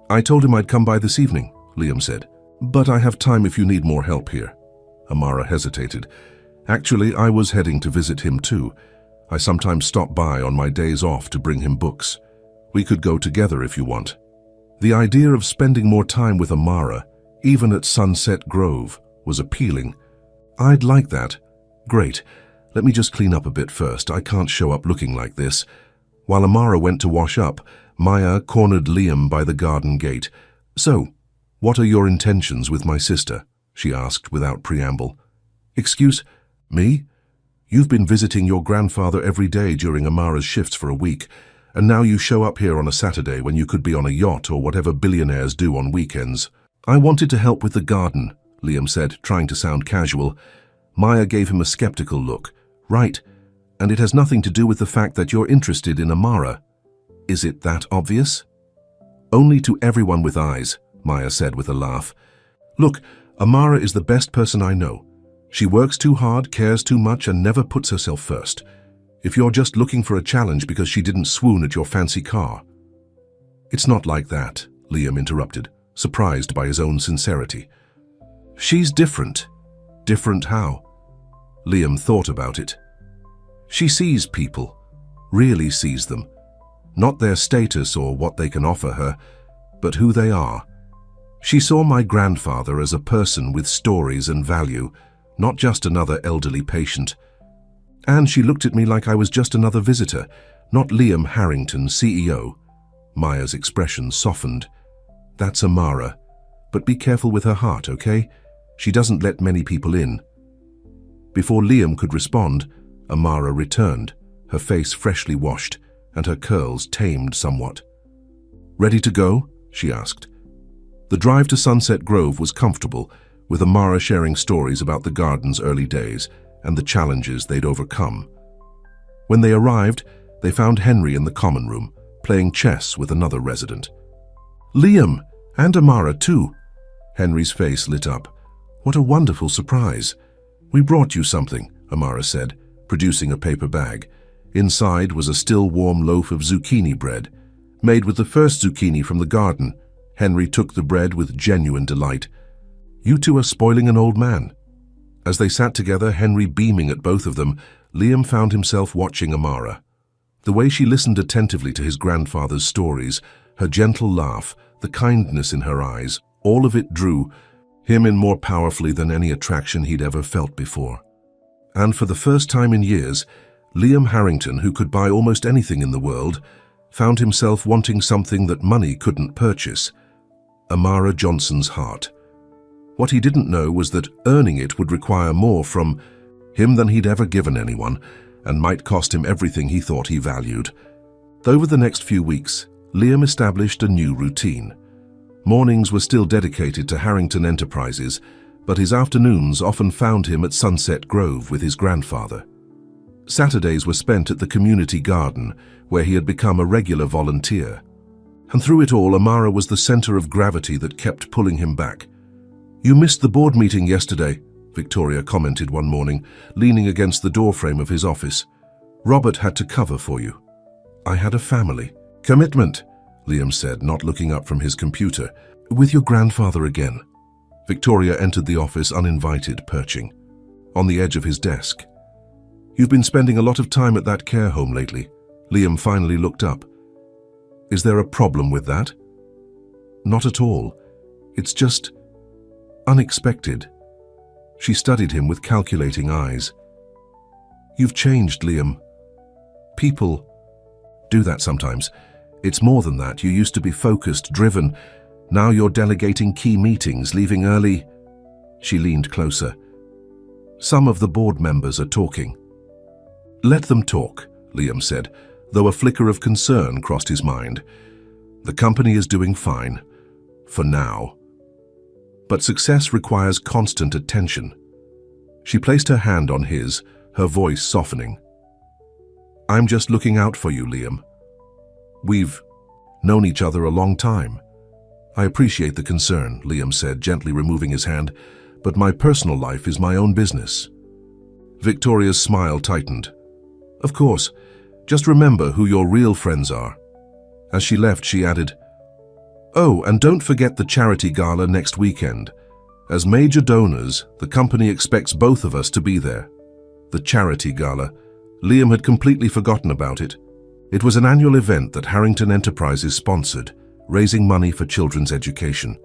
I told him I'd come by this evening, Liam said. But I have time if you need more help here. Amara hesitated. Actually, I was heading to visit him too. I sometimes stop by on my days off to bring him books. We could go together if you want. The idea of spending more time with Amara, even at Sunset Grove, was appealing. I'd like that. Great. Let me just clean up a bit first. I can't show up looking like this. While Amara went to wash up, Maya cornered Liam by the garden gate. So, what are your intentions with my sister? She asked without preamble. Excuse me? You've been visiting your grandfather every day during Amara's shifts for a week, and now you show up here on a Saturday when you could be on a yacht or whatever billionaires do on weekends. I wanted to help with the garden, Liam said, trying to sound casual. Maya gave him a skeptical look. Right, and it has nothing to do with the fact that you're interested in Amara. Is it that obvious? Only to everyone with eyes, Maya said with a laugh. Look, Amara is the best person I know. She works too hard, cares too much, and never puts herself first. If you're just looking for a challenge because she didn't swoon at your fancy car. It's not like that, Liam interrupted, surprised by his own sincerity. She's different. Different how? Liam thought about it. She sees people, really sees them. Not their status or what they can offer her, but who they are. She saw my grandfather as a person with stories and value, not just another elderly patient. And she looked at me like I was just another visitor, not Liam Harrington, CEO. Maya's expression softened. That's Amara. But be careful with her heart, okay? She doesn't let many people in. Before Liam could respond, Amara returned, her face freshly washed and her curls tamed somewhat. Ready to go? She asked. The drive to Sunset Grove was comfortable, with Amara sharing stories about the garden's early days and the challenges they'd overcome. When they arrived, they found Henry in the common room, playing chess with another resident. Liam, and Amara too. Henry's face lit up. What a wonderful surprise. We brought you something, Amara said, producing a paper bag. Inside was a still warm loaf of zucchini bread. Made with the first zucchini from the garden, Henry took the bread with genuine delight. You two are spoiling an old man. As they sat together, Henry beaming at both of them, Liam found himself watching Amara. The way she listened attentively to his grandfather's stories, her gentle laugh, the kindness in her eyes, all of it drew him in more powerfully than any attraction he'd ever felt before. And for the first time in years, Liam Harrington, who could buy almost anything in the world, found himself wanting something that money couldn't purchase: Amara Johnson's heart. What he didn't know was that earning it would require more from him than he'd ever given anyone, and might cost him everything he thought he valued. Over the next few weeks, Liam established a new routine. Mornings were still dedicated to Harrington Enterprises, but his afternoons often found him at Sunset Grove with his grandfather. Saturdays were spent at the community garden, where he had become a regular volunteer. And through it all, Amara was the center of gravity that kept pulling him back. "You missed the board meeting yesterday," Victoria commented one morning, leaning against the doorframe of his office. "Robert had to cover for you." "I had a family." "Commitment," Liam said, not looking up from his computer. "With your grandfather again." Victoria entered the office uninvited, perching on the edge of his desk. "You've been spending a lot of time at that care home lately." Liam finally looked up. "Is there a problem with that?" "Not at all. It's just unexpected." She studied him with calculating eyes. "You've changed, Liam. People do that sometimes. It's more than that. You used to be focused, driven. Now you're delegating key meetings, leaving early." She leaned closer. "Some of the board members are talking." "Let them talk," Liam said, though a flicker of concern crossed his mind. "The company is doing fine. For now. But success requires constant attention." She placed her hand on his, her voice softening. "I'm just looking out for you, Liam. We've known each other a long time." "I appreciate the concern," Liam said, gently removing his hand, "but my personal life is my own business." Victoria's smile tightened. "Of course. Just remember who your real friends are." As she left, she added, "Oh, and don't forget the charity gala next weekend. As major donors, the company expects both of us to be there." The charity gala. Liam had completely forgotten about it. It was an annual event that Harrington Enterprises sponsored, raising money for children's education.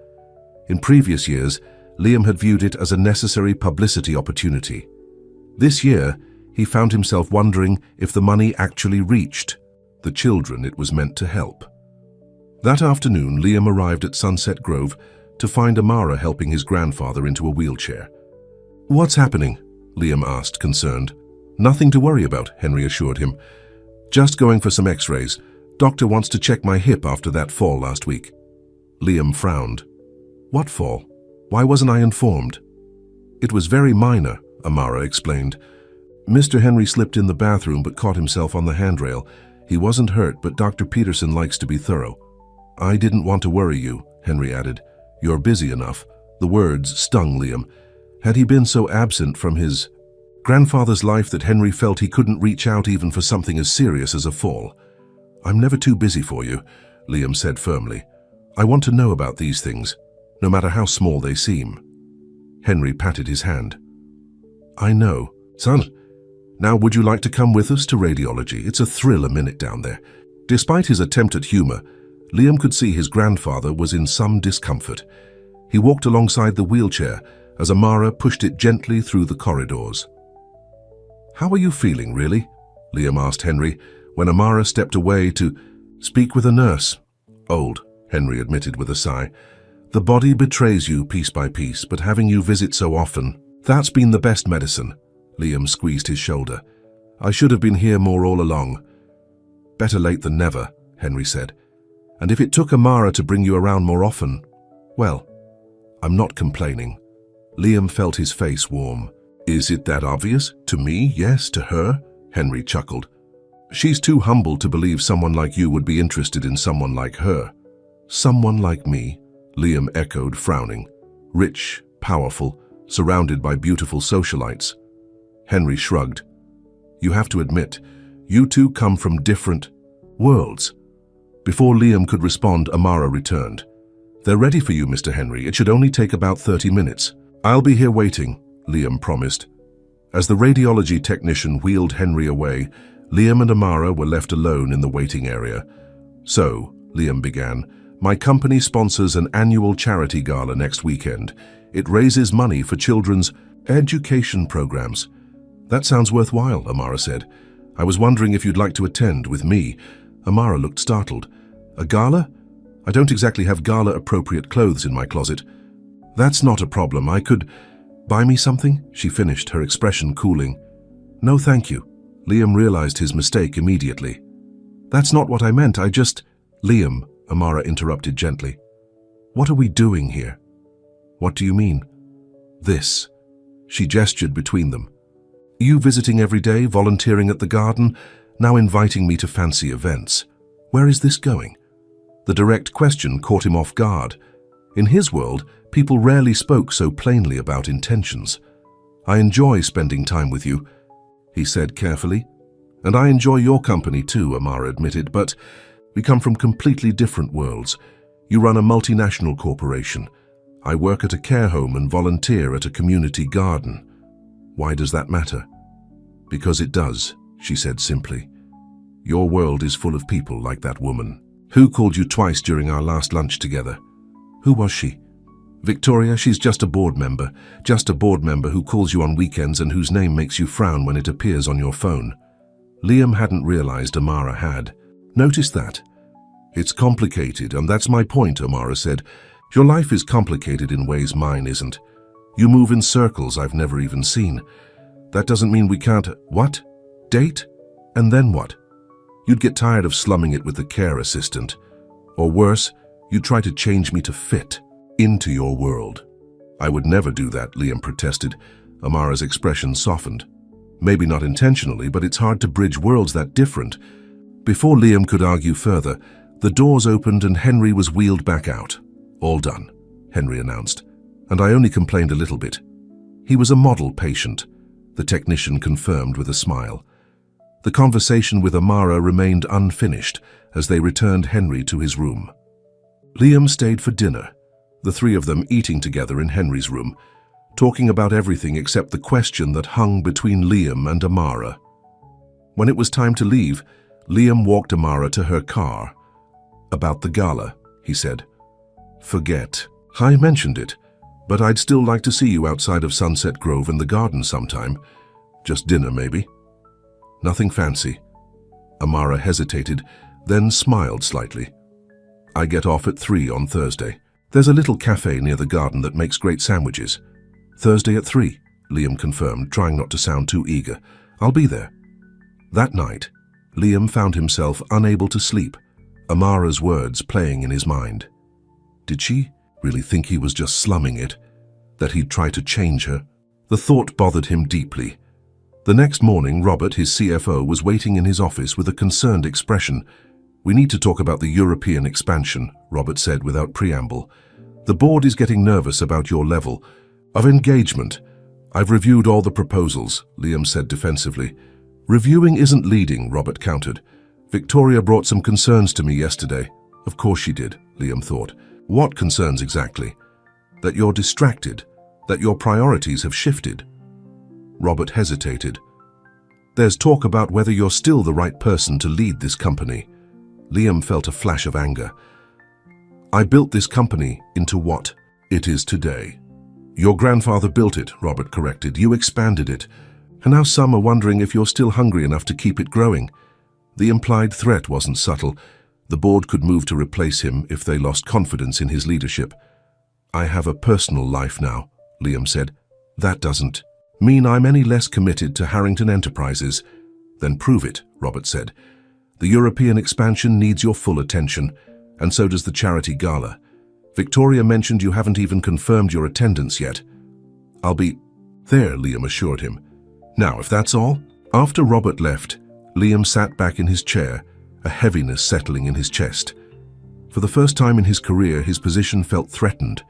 In previous years, Liam had viewed it as a necessary publicity opportunity. This year, he found himself wondering if the money actually reached the children it was meant to help. That afternoon, Liam arrived at Sunset Grove to find Amara helping his grandfather into a wheelchair. "What's happening?" Liam asked, concerned. "Nothing to worry about," Henry assured him. "Just going for some x-rays. Doctor wants to check my hip after that fall last week." Liam frowned. "What fall? Why wasn't I informed?" "It was very minor," Amara explained. "Mr. Henry slipped in the bathroom but caught himself on the handrail. He wasn't hurt, but Dr. Peterson likes to be thorough." "I didn't want to worry you," Henry added. "You're busy enough." The words stung Liam. Had he been so absent from his grandfather's life that Henry felt he couldn't reach out even for something as serious as a fall? "I'm never too busy for you," Liam said firmly. "I want to know about these things, no matter how small they seem." Henry patted his hand. I know. Son, now would you like to come with us to radiology? It's a thrill a minute down there. Despite his attempt at humor, Liam could see his grandfather was in some discomfort. He walked alongside the wheelchair as Amara pushed it gently through the corridors. How are you feeling, really? Liam asked Henry when Amara stepped away to speak with a nurse. Old, Henry admitted with a sigh. The body betrays you piece by piece, but having you visit so often, that's been the best medicine. Liam squeezed his shoulder. I should have been here more all along. Better late than never, Henry said. And if it took Amara to bring you around more often, well, I'm not complaining. Liam felt his face warm. Is it that obvious? To me, yes. To her? Henry chuckled. She's too humble to believe someone like you would be interested in someone like her. Someone like me, Liam echoed, frowning. Rich, powerful, surrounded by beautiful socialites. Henry shrugged. You have to admit, you two come from different worlds. Before Liam could respond, Amara returned. They're ready for you, Mr. Henry. It should only take about 30 minutes. I'll be here waiting, Liam promised. As the radiology technician wheeled Henry away, Liam and Amara were left alone in the waiting area. So, Liam began, my company sponsors an annual charity gala next weekend. It raises money for children's education programs. That sounds worthwhile, Amara said. I was wondering if you'd like to attend with me. Amara looked startled. A gala? I don't exactly have gala-appropriate clothes in my closet. That's not a problem. I could... Buy me something? She finished, her expression cooling. No, thank you. Liam realized his mistake immediately. That's not what I meant. I just... Liam, Amara interrupted gently. What are we doing here? What do you mean? This. She gestured between them. You visiting every day, volunteering at the garden, now inviting me to fancy events. Where is this going? The direct question caught him off guard. In his world, people rarely spoke so plainly about intentions. I enjoy spending time with you, he said carefully. And I enjoy your company too, Amara admitted, but we come from completely different worlds. You run a multinational corporation. I work at a care home and volunteer at a community garden. Why does that matter? Because it does, she said simply. Your world is full of people like that woman. Who called you twice during our last lunch together? Who was she? Victoria, she's just a board member who calls you on weekends and whose name makes you frown when it appears on your phone. Liam hadn't realized Amara had. Notice that? It's complicated, and that's my point, Amara said. Your life is complicated in ways mine isn't. You move in circles I've never even seen. That doesn't mean we can't... What? Date? And then what? You'd get tired of slumming it with the care assistant. Or worse, you'd try to change me to fit into your world. I would never do that, Liam protested. Amara's expression softened. Maybe not intentionally, but it's hard to bridge worlds that different. Before Liam could argue further, the doors opened and Henry was wheeled back out. All done, Henry announced. And I only complained a little bit. He was a model patient, the technician confirmed with a smile. The conversation with Amara remained unfinished as they returned Henry to his room. Liam stayed for dinner, the three of them eating together in Henry's room, talking about everything except the question that hung between Liam and Amara. When it was time to leave, Liam walked Amara to her car. About the gala, he said. Forget. I mentioned it, but I'd still like to see you outside of Sunset Grove in the garden sometime. Just dinner, maybe. Nothing fancy. Amara hesitated, then smiled slightly. I get off at 3 on Thursday. There's a little cafe near the garden that makes great sandwiches. Thursday at 3, Liam confirmed, trying not to sound too eager. I'll be there. That night, Liam found himself unable to sleep, Amara's words playing in his mind. Did she really think he was just slumming it? That he'd try to change her? The thought bothered him deeply. The next morning, Robert, his CFO, was waiting in his office with a concerned expression. We need to talk about the European expansion, Robert said without preamble. The board is getting nervous about your level of engagement. I've reviewed all the proposals, Liam said defensively. Reviewing isn't leading, Robert countered. Victoria brought some concerns to me yesterday. Of course she did, Liam thought. What concerns exactly? That you're distracted, That your priorities have shifted. Robert hesitated. There's talk about whether you're still the right person to lead this company. Liam felt a flash of anger. I built this company into what it is today. Your grandfather built it, Robert corrected. You expanded it. And now some are wondering if you're still hungry enough to keep it growing. The implied threat wasn't subtle. The board could move to replace him if they lost confidence in his leadership. I have a personal life now, Liam said. That doesn't mean I'm any less committed to Harrington Enterprises. Then prove it, Robert said. The European expansion needs your full attention, and so does the charity gala. Victoria mentioned you haven't even confirmed your attendance yet. I'll be there, Liam assured him. Now, if that's all. After Robert left, Liam sat back in his chair, a heaviness settling in his chest. For the first time in his career, his position felt threatened,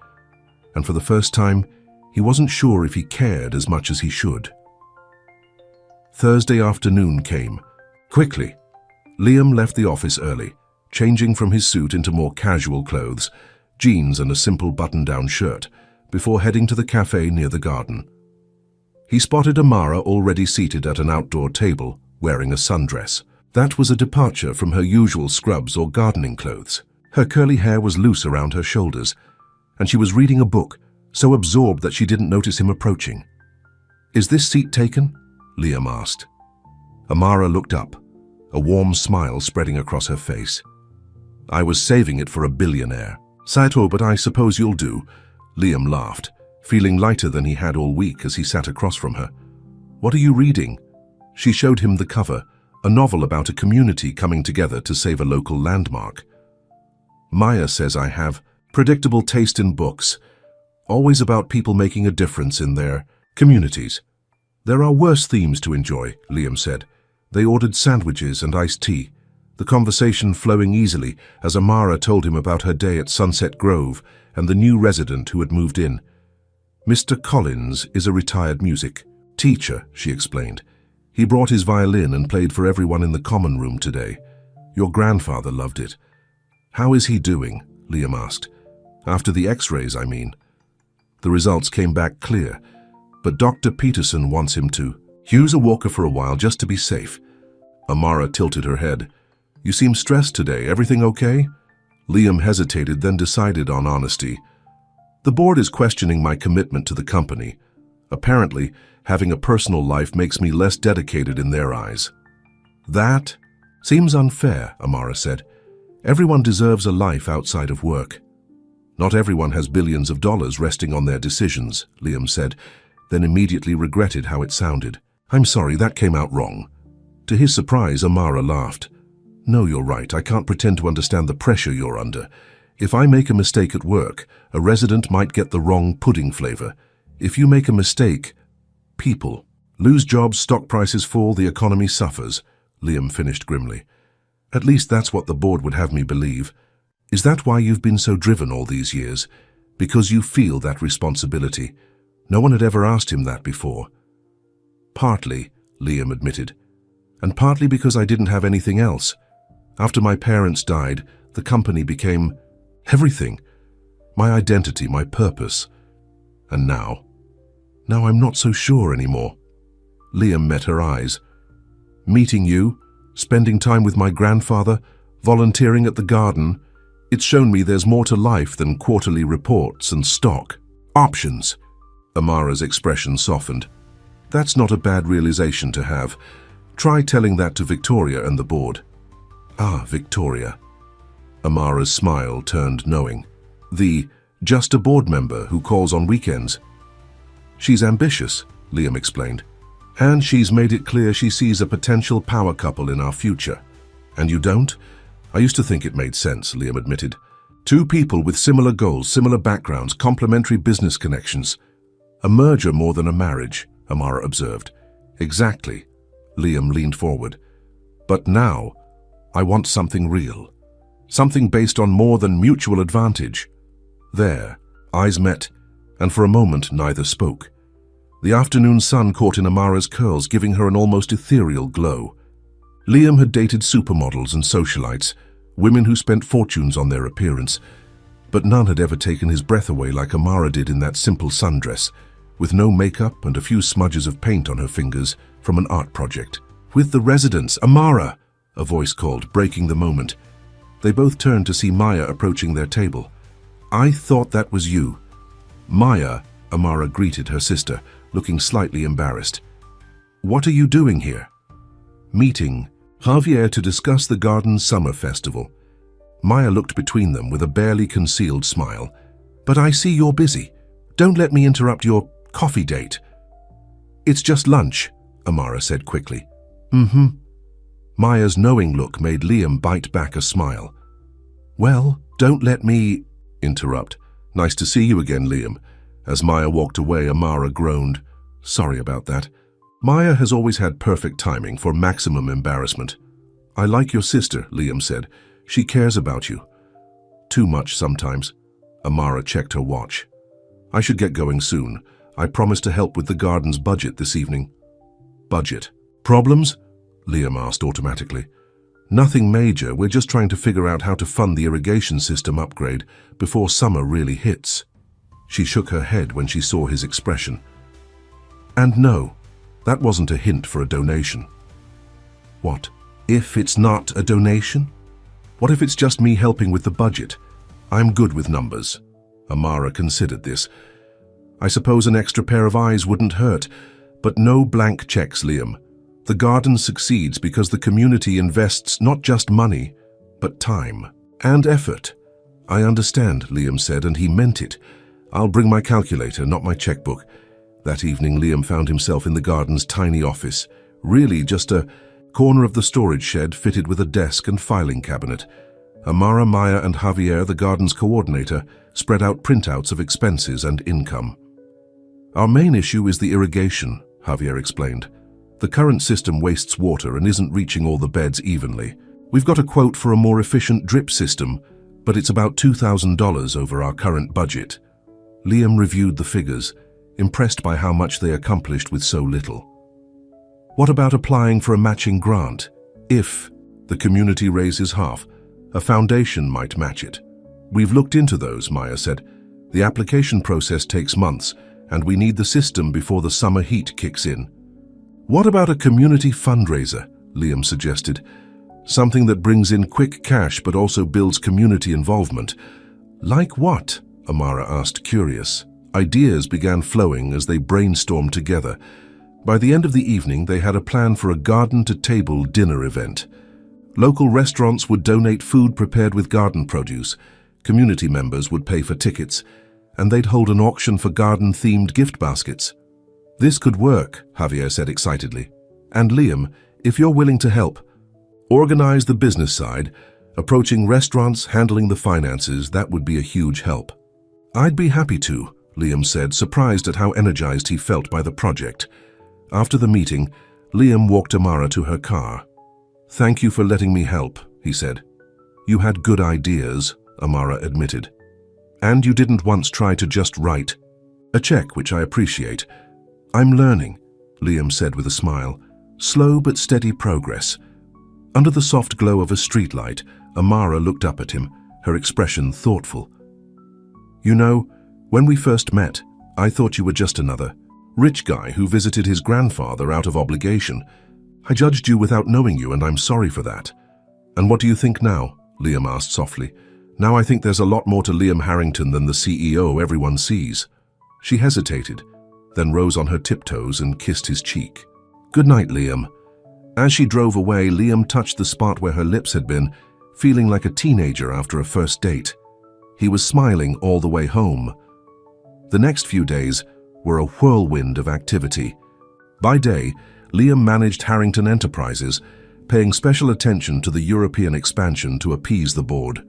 and for the first time, he wasn't sure if he cared as much as he should. Thursday afternoon came. Quickly, Liam left the office early, changing from his suit into more casual clothes, jeans and a simple button-down shirt, before heading to the cafe near the garden. He spotted Amara already seated at an outdoor table, wearing a sundress. That was a departure from her usual scrubs or gardening clothes. Her curly hair was loose around her shoulders, and she was reading a book, so absorbed that she didn't notice him approaching. Is this seat taken? Liam asked. Amara looked up, a warm smile spreading across her face. I was saving it for a billionaire. Saito, but I suppose you'll do. Liam laughed, feeling lighter than he had all week as he sat across from her. What are you reading? She showed him the cover, a novel about a community coming together to save a local landmark. Maya says I have predictable taste in books, always about people making a difference in their communities. There are worse themes to enjoy, Liam said. They ordered sandwiches and iced tea, the conversation flowing easily as Amara told him about her day at Sunset Grove and the new resident who had moved in. Mr. Collins is a retired music teacher, she explained. He brought his violin and played for everyone in the common room today. Your grandfather loved it. How is he doing? Liam asked. After the x-rays, I mean. The results came back clear, but Dr. Peterson wants him to use a walker for a while just to be safe. Amara tilted her head. You seem stressed today. Everything okay? Liam hesitated, then decided on honesty. The board is questioning my commitment to the company. Apparently, having a personal life makes me less dedicated in their eyes. That seems unfair, Amara said. Everyone deserves a life outside of work. Not everyone has billions of dollars resting on their decisions, Liam said, then immediately regretted how it sounded. I'm sorry, that came out wrong. To his surprise, Amara laughed. No, you're right. I can't pretend to understand the pressure you're under. If I make a mistake at work, a resident might get the wrong pudding flavor. If you make a mistake, people lose jobs, stock prices fall, the economy suffers, Liam finished grimly. At least that's what the board would have me believe. Is that why you've been so driven all these years? Because you feel that responsibility? No one had ever asked him that before. Partly, Liam admitted, and partly because I didn't have anything else. After my parents died, the company became everything. My identity, my purpose. And now I'm not so sure anymore. Liam met her eyes. Meeting you, spending time with my grandfather, volunteering at the garden, it's shown me there's more to life than quarterly reports and stock options. Amara's expression softened. That's not a bad realization to have. Try telling that to Victoria and the board. Ah, Victoria. Amara's smile turned knowing. Just a board member who calls on weekends. She's ambitious, Liam explained. And she's made it clear she sees a potential power couple in our future. And you don't? I used to think it made sense, Liam admitted. Two people with similar goals, similar backgrounds, complementary business connections. A merger more than a marriage, Amara observed. Exactly. Liam leaned forward. But now, I want something real. Something based on more than mutual advantage. There, eyes met, and for a moment neither spoke. The afternoon sun caught in Amara's curls, giving her an almost ethereal glow. Liam had dated supermodels and socialites, women who spent fortunes on their appearance. but none had ever taken his breath away like Amara did in that simple sundress, with no makeup and a few smudges of paint on her fingers from an art project. "With the residents, Amara!" a voice called, breaking the moment. They both turned to see Maya approaching their table. "I thought that was you." "Maya," Amara greeted her sister, looking slightly embarrassed. "What are you doing here?" "Meeting Javier to discuss the garden's summer festival." Maya looked between them with a barely concealed smile. "But I see you're busy. Don't let me interrupt your coffee date." "It's just lunch," Amara said quickly. "Mm-hmm." Maya's knowing look made Liam bite back a smile. "Well, don't let me interrupt. Nice to see you again, Liam." As Maya walked away, Amara groaned. "Sorry about that." Maya has always had perfect timing for maximum embarrassment. "I like your sister," Liam said. "She cares about you." "Too much sometimes." Amara checked her watch. "I should get going soon. I promised to help with the garden's budget this evening." "Budget? Problems?" Liam asked automatically. "Nothing major. We're just trying to figure out how to fund the irrigation system upgrade before summer really hits." She shook her head when she saw his expression. "And no, that wasn't a hint for a donation." "What? If it's not a donation? What if it's just me helping with the budget? I'm good with numbers." Amara considered this. "I suppose an extra pair of eyes wouldn't hurt, but no blank checks, Liam. The garden succeeds because the community invests not just money, but time and effort." "I understand," Liam said, and he meant it. "I'll bring my calculator, not my checkbook." That evening, Liam found himself in the garden's tiny office, really just a corner of the storage shed fitted with a desk and filing cabinet. Amara, Maya, and Javier, the garden's coordinator, spread out printouts of expenses and income. "Our main issue is the irrigation," Javier explained. "The current system wastes water and isn't reaching all the beds evenly. We've got a quote for a more efficient drip system, but it's about $2,000 over our current budget." Liam reviewed the figures, impressed by how much they accomplished with so little. "What about applying for a matching grant? If the community raises half, a foundation might match it." "We've looked into those," Maya said. "The application process takes months, and we need the system before the summer heat kicks in." "What about a community fundraiser?" Liam suggested. "Something that brings in quick cash but also builds community involvement." "Like what?" Amara asked, curious. Ideas began flowing as they brainstormed together. By the end of the evening, they had a plan for a garden-to-table dinner event. Local restaurants would donate food prepared with garden produce, community members would pay for tickets, and they'd hold an auction for garden-themed gift baskets. "This could work," Javier said excitedly. "And Liam, if you're willing to help, organize the business side, approaching restaurants, handling the finances, that would be a huge help." "I'd be happy to," Liam said, surprised at how energized he felt by the project. After the meeting, Liam walked Amara to her car. "Thank you for letting me help," he said. "You had good ideas," Amara admitted. "And you didn't once try to just write a check, which I appreciate." "I'm learning," Liam said with a smile. "Slow but steady progress." Under the soft glow of a streetlight, Amara looked up at him, her expression thoughtful. "You know, when we first met, I thought you were just another rich guy who visited his grandfather out of obligation. I judged you without knowing you, and I'm sorry for that." "And what do you think now?" Liam asked softly. "Now I think there's a lot more to Liam Harrington than the CEO everyone sees." She hesitated, then rose on her tiptoes and kissed his cheek. "Good night, Liam." As she drove away, Liam touched the spot where her lips had been, feeling like a teenager after a first date. He was smiling all the way home. The next few days were a whirlwind of activity. By day, Liam managed Harrington Enterprises, paying special attention to the European expansion to appease the board.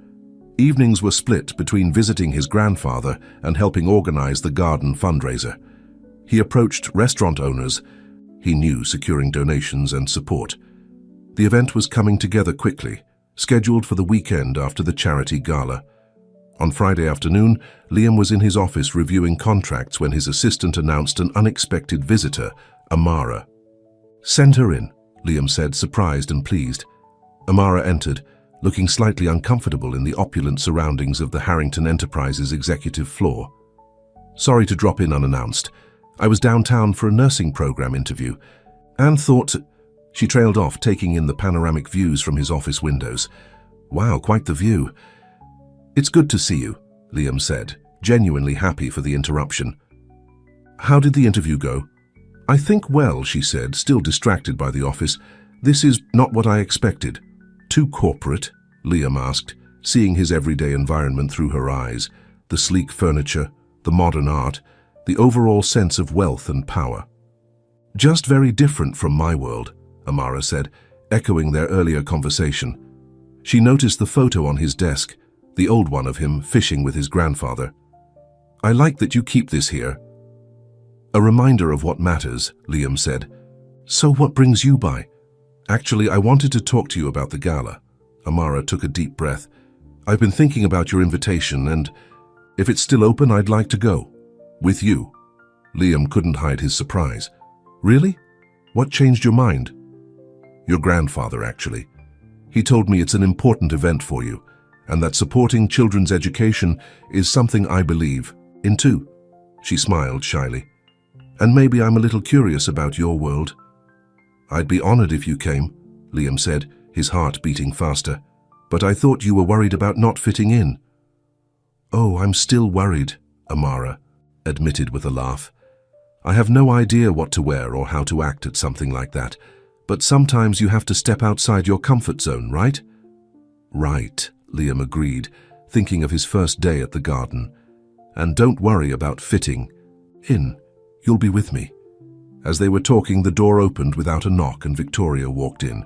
Evenings were split between visiting his grandfather and helping organize the garden fundraiser. He approached restaurant owners. He knew securing donations and support. The event was coming together quickly, scheduled for the weekend after the charity gala. On Friday afternoon, Liam was in his office reviewing contracts when his assistant announced an unexpected visitor, Amara. "Send her in," Liam said, surprised and pleased. Amara entered, looking slightly uncomfortable in the opulent surroundings of the Harrington Enterprises executive floor. "Sorry to drop in unannounced. I was downtown for a nursing program interview, and thought—" She trailed off, taking in the panoramic views from his office windows. "Wow, quite the view." "It's good to see you," Liam said, genuinely happy for the interruption. "How did the interview go?" "I think well," she said, still distracted by the office. "This is not what I expected." "Too corporate?" Liam asked, seeing his everyday environment through her eyes, the sleek furniture, the modern art, the overall sense of wealth and power. "Just very different from my world," Amara said, echoing their earlier conversation. She noticed the photo on his desk, the old one of him fishing with his grandfather. "I like that you keep this here." "A reminder of what matters," Liam said. "So what brings you by?" "Actually, I wanted to talk to you about the gala." Amara took a deep breath. "I've been thinking about your invitation, and if it's still open, I'd like to go. With you." Liam couldn't hide his surprise. "Really? What changed your mind?" "Your grandfather, actually. He told me it's an important event for you, and that supporting children's education is something I believe in too." She smiled shyly. "And maybe I'm a little curious about your world." "I'd be honored if you came," Liam said, his heart beating faster. "But I thought you were worried about not fitting in." "Oh, I'm still worried," Amara admitted with a laugh. "I have no idea what to wear or how to act at something like that, but sometimes you have to step outside your comfort zone, right?" "Right," Liam agreed, thinking of his first day at the garden. "And don't worry about fitting in. You'll be with me." As they were talking, the door opened without a knock and Victoria walked in.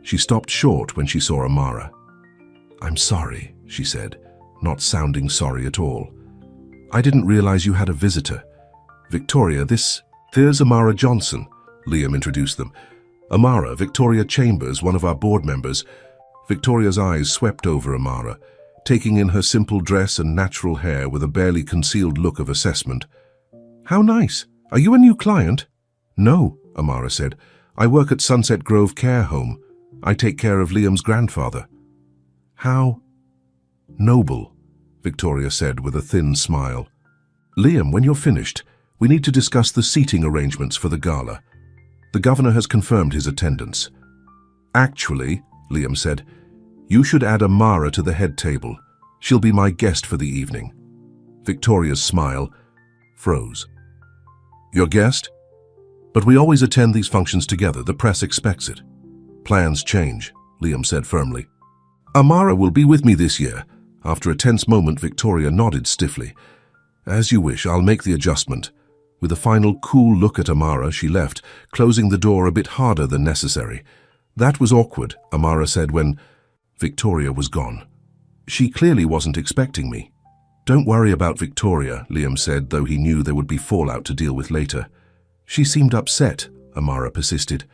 She stopped short when she saw Amara. "I'm sorry," she said, not sounding sorry at all. "I didn't realize you had a visitor. Victoria, there's Amara Johnson," Liam introduced them. "Amara, Victoria Chambers, one of our board members." Victoria's eyes swept over Amara, taking in her simple dress and natural hair with a barely concealed look of assessment. "How nice. Are you a new client?" "No," Amara said. "I work at Sunset Grove Care Home. I take care of Liam's grandfather." "How noble," Victoria said with a thin smile. "Liam, when you're finished, we need to discuss the seating arrangements for the gala. The governor has confirmed his attendance." "Actually," Liam said, "you should add Amara to the head table. She'll be my guest for the evening." Victoria's smile froze. "Your guest? But we always attend these functions together. The press expects it." "Plans change," Liam said firmly. "Amara will be with me this year." After a tense moment, Victoria nodded stiffly. "As you wish, I'll make the adjustment." With a final cool look at Amara, she left, closing the door a bit harder than necessary. "That was awkward," Amara said when Victoria was gone. "She clearly wasn't expecting me." "Don't worry about Victoria," Liam said, though he knew there would be fallout to deal with later. "She seemed upset," Amara persisted.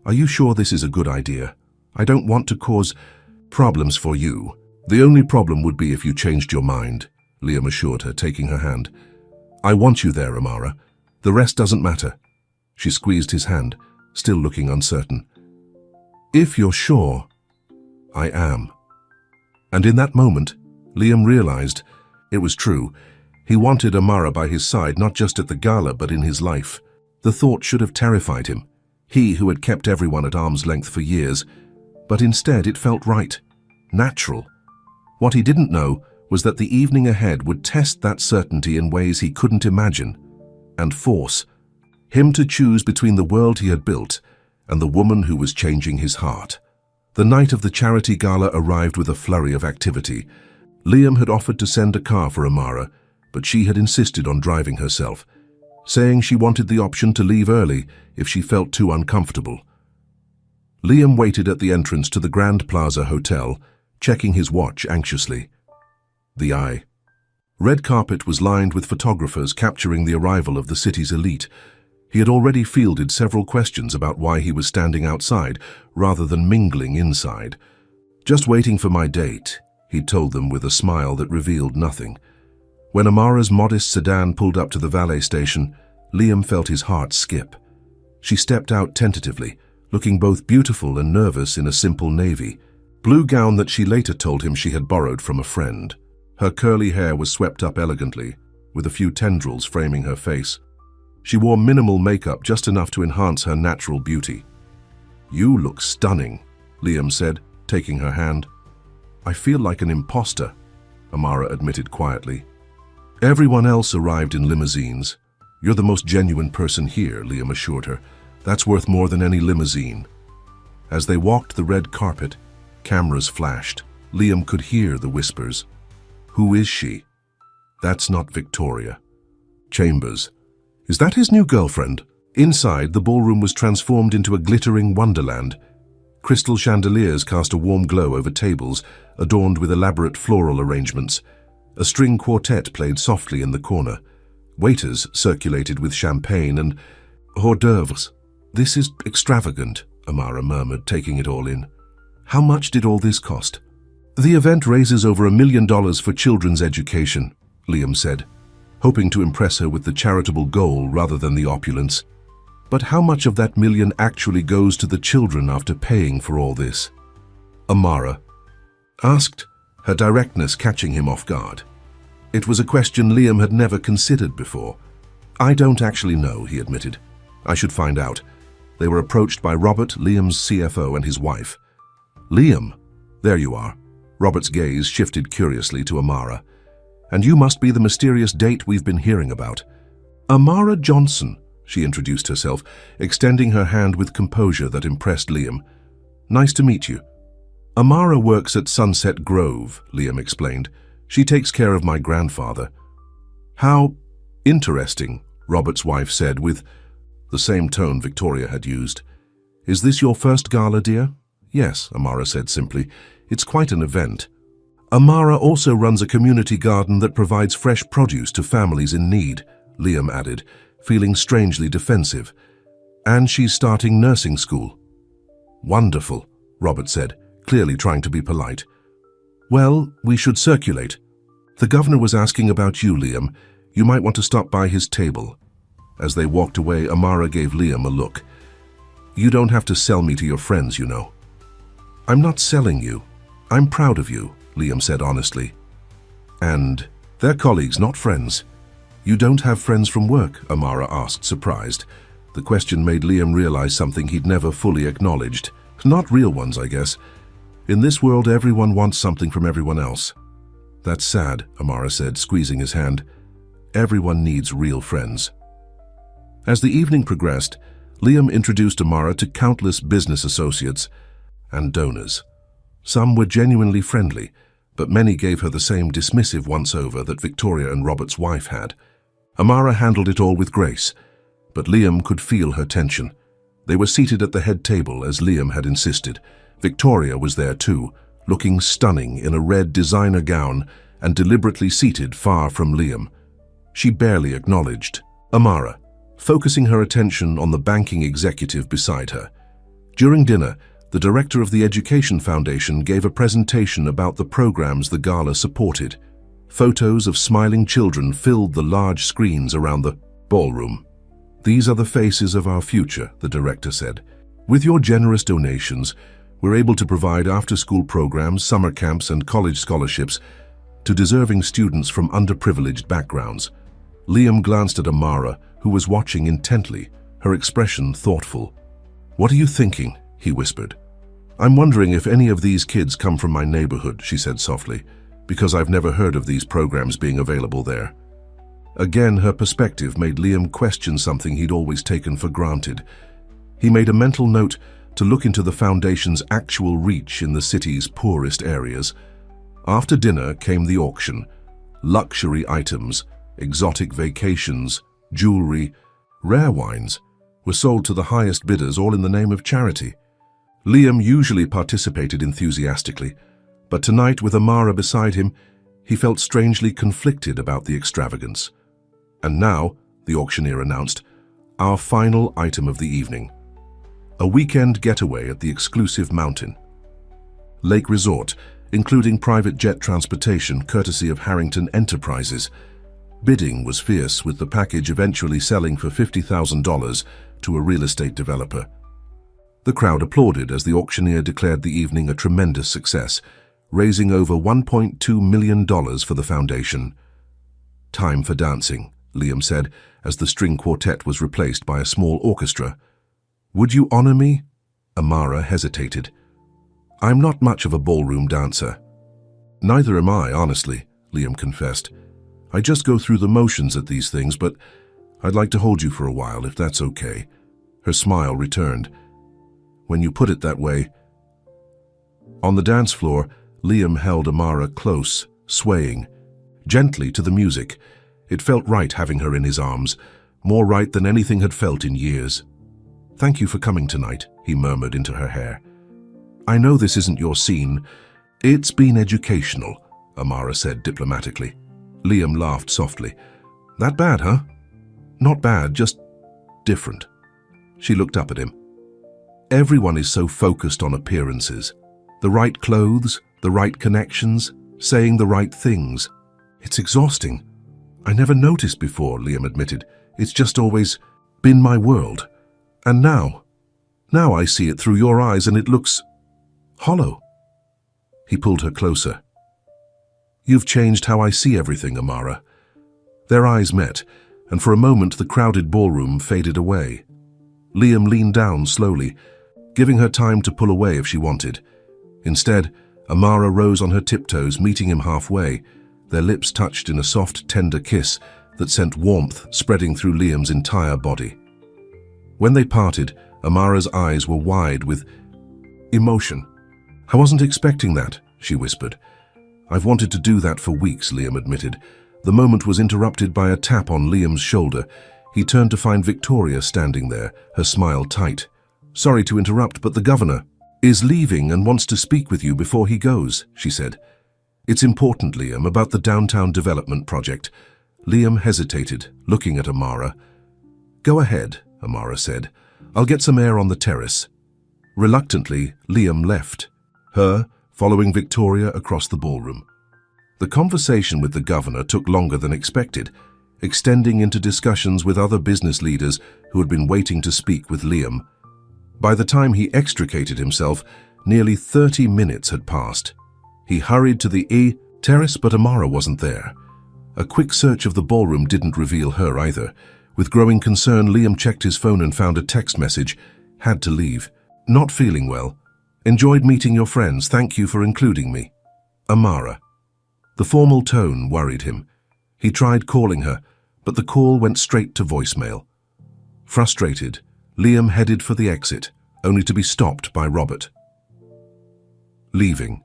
"Are you sure this is a good idea? I don't want to cause problems for you." "The only problem would be if you changed your mind," Liam assured her, taking her hand. "I want you there, Amara. The rest doesn't matter." She squeezed his hand, still looking uncertain. "If you're sure." "I am." And in that moment, Liam realized it was true. He wanted Amara by his side, not just at the gala, but in his life. The thought should have terrified him, he who had kept everyone at arm's length for years. But instead it felt right, natural. What he didn't know was that the evening ahead would test that certainty in ways he couldn't imagine, and force him to choose between the world he had built and the woman who was changing his heart. The night of the charity gala arrived with a flurry of activity. Liam had offered to send a car for Amara, but she had insisted on driving herself, saying she wanted the option to leave early if she felt too uncomfortable. Liam waited at the entrance to the Grand Plaza Hotel, checking his watch anxiously. The eye. Red carpet was lined with photographers capturing the arrival of the city's elite. He had already fielded several questions about why he was standing outside rather than mingling inside. "Just waiting for my date," he'd told them with a smile that revealed nothing. When Amara's modest sedan pulled up to the valet station, Liam felt his heart skip. She stepped out tentatively, looking both beautiful and nervous in a simple navy. blue gown that she later told him she had borrowed from a friend. Her curly hair was swept up elegantly, with a few tendrils framing her face. She wore minimal makeup, just enough to enhance her natural beauty. "You look stunning," Liam said, taking her hand. "I feel like an imposter," Amara admitted quietly. Everyone else arrived in limousines. "You're the most genuine person here," Liam assured her. "That's worth more than any limousine." As they walked the red carpet, cameras flashed. Liam could hear the whispers. "Who is she?" "That's not Victoria." "Chambers. Is that his new girlfriend?" Inside, the ballroom was transformed into a glittering wonderland. Crystal chandeliers cast a warm glow over tables, adorned with elaborate floral arrangements. A string quartet played softly in the corner. Waiters circulated with champagne and hors d'oeuvres. "This is extravagant," Amara murmured, taking it all in. "How much did all this cost?" "The event raises over $1 million for children's education," Liam said, hoping to impress her with the charitable goal rather than the opulence. "But how much of that million actually goes to the children after paying for all this?" Amara asked, her directness catching him off guard. It was a question Liam had never considered before. "I don't actually know," he admitted. "I should find out." They were approached by Robert, Liam's CFO, and his wife. "Liam, there you are." Robert's gaze shifted curiously to Amara. "And you must be the mysterious date we've been hearing about." "Amara Johnson," she introduced herself, extending her hand with composure that impressed Liam. "Nice to meet you." "Amara works at Sunset Grove," Liam explained. "She takes care of my grandfather." "How interesting," Robert's wife said with the same tone Victoria had used. "Is this your first gala, dear?" "Yes," Amara said simply. "It's quite an event." "Amara also runs a community garden that provides fresh produce to families in need," Liam added, feeling strangely defensive. "And she's starting nursing school." "Wonderful," Robert said, clearly trying to be polite. "Well, we should circulate. The governor was asking about you, Liam. You might want to stop by his table." As they walked away, Amara gave Liam a look. "You don't have to sell me to your friends, you know." "I'm not selling you. I'm proud of you," Liam said honestly. "And they're colleagues, not friends." "You don't have friends from work?" Amara asked, surprised. The question made Liam realize something he'd never fully acknowledged. Not real ones, I guess. In this world, everyone wants something from everyone else. "That's sad," Amara said, squeezing his hand. "Everyone needs real friends." As the evening progressed, Liam introduced Amara to countless business associates and donors. Some were genuinely friendly, but many gave her the same dismissive once-over that Victoria and Robert's wife had. Amara handled it all with grace, but Liam could feel her tension. They were seated at the head table as Liam had insisted. Victoria was there too, looking stunning in a red designer gown and deliberately seated far from Liam. She barely acknowledged Amara, focusing her attention on the banking executive beside her. During dinner, the director of the Education Foundation gave a presentation about the programs the gala supported. Photos of smiling children filled the large screens around the ballroom. "These are the faces of our future," the director said. "With your generous donations, we're able to provide after-school programs, summer camps, and college scholarships to deserving students from underprivileged backgrounds." Liam glanced at Amara, who was watching intently, her expression thoughtful. "What are you thinking?" he whispered. "I'm wondering if any of these kids come from my neighborhood," she said softly, "because I've never heard of these programs being available there." Again, her perspective made Liam question something he'd always taken for granted. He made a mental note to look into the foundation's actual reach in the city's poorest areas. After dinner came the auction. Luxury items, exotic vacations, jewelry, rare wines were sold to the highest bidders, all in the name of charity. Liam usually participated enthusiastically, but tonight, with Amara beside him, he felt strangely conflicted about the extravagance. "And now," the auctioneer announced, "our final item of the evening. A weekend getaway at the exclusive mountain lake resort, including private jet transportation courtesy of Harrington Enterprises." Bidding was fierce, with the package eventually selling for $50,000 to a real estate developer. The crowd applauded as the auctioneer declared the evening a tremendous success, raising over $1.2 million for the foundation. "Time for dancing," Liam said, as the string quartet was replaced by a small orchestra. "Would you honor me?" Amara hesitated. "I'm not much of a ballroom dancer." "Neither am I, honestly," Liam confessed. "I just go through the motions at these things, but I'd like to hold you for a while, if that's okay." Her smile returned. "When you put it that way." On the dance floor, Liam held Amara close, swaying gently to the music. It felt right having her in his arms, more right than anything had felt in years. "Thank you for coming tonight," he murmured into her hair. "I know this isn't your scene." "It's been educational," Amara said diplomatically. Liam laughed softly. "That bad, huh?" "Not bad, just different." She looked up at him. "Everyone is so focused on appearances. The right clothes, the right connections, saying the right things. It's exhausting." "I never noticed before," Liam admitted. "It's just always been my world. And now I see it through your eyes and it looks hollow." He pulled her closer. "You've changed how I see everything, Amara." Their eyes met, and for a moment the crowded ballroom faded away. Liam leaned down slowly, giving her time to pull away if she wanted. Instead, Amara rose on her tiptoes, meeting him halfway. Their lips touched in a soft, tender kiss that sent warmth spreading through Liam's entire body. When they parted, Amara's eyes were wide with emotion. "I wasn't expecting that," she whispered. "I've wanted to do that for weeks," Liam admitted. The moment was interrupted by a tap on Liam's shoulder. He turned to find Victoria standing there, her smile tight. "Sorry to interrupt, but the governor is leaving and wants to speak with you before he goes," she said. "It's important, Liam, about the downtown development project." Liam hesitated, looking at Amara. "Go ahead," Amara said. "I'll get some air on the terrace." Reluctantly, Liam left, her following Victoria across the ballroom. The conversation with the governor took longer than expected, extending into discussions with other business leaders who had been waiting to speak with Liam. By the time he extricated himself, nearly 30 minutes had passed. He hurried to the terrace, but Amara wasn't there. A quick search of the ballroom didn't reveal her either. With growing concern, Liam checked his phone and found a text message. "Had to leave. Not feeling well. Enjoyed meeting your friends. Thank you for including me. Amara." The formal tone worried him. He tried calling her, but the call went straight to voicemail. Frustrated, Liam headed for the exit, only to be stopped by Robert. "Leaving.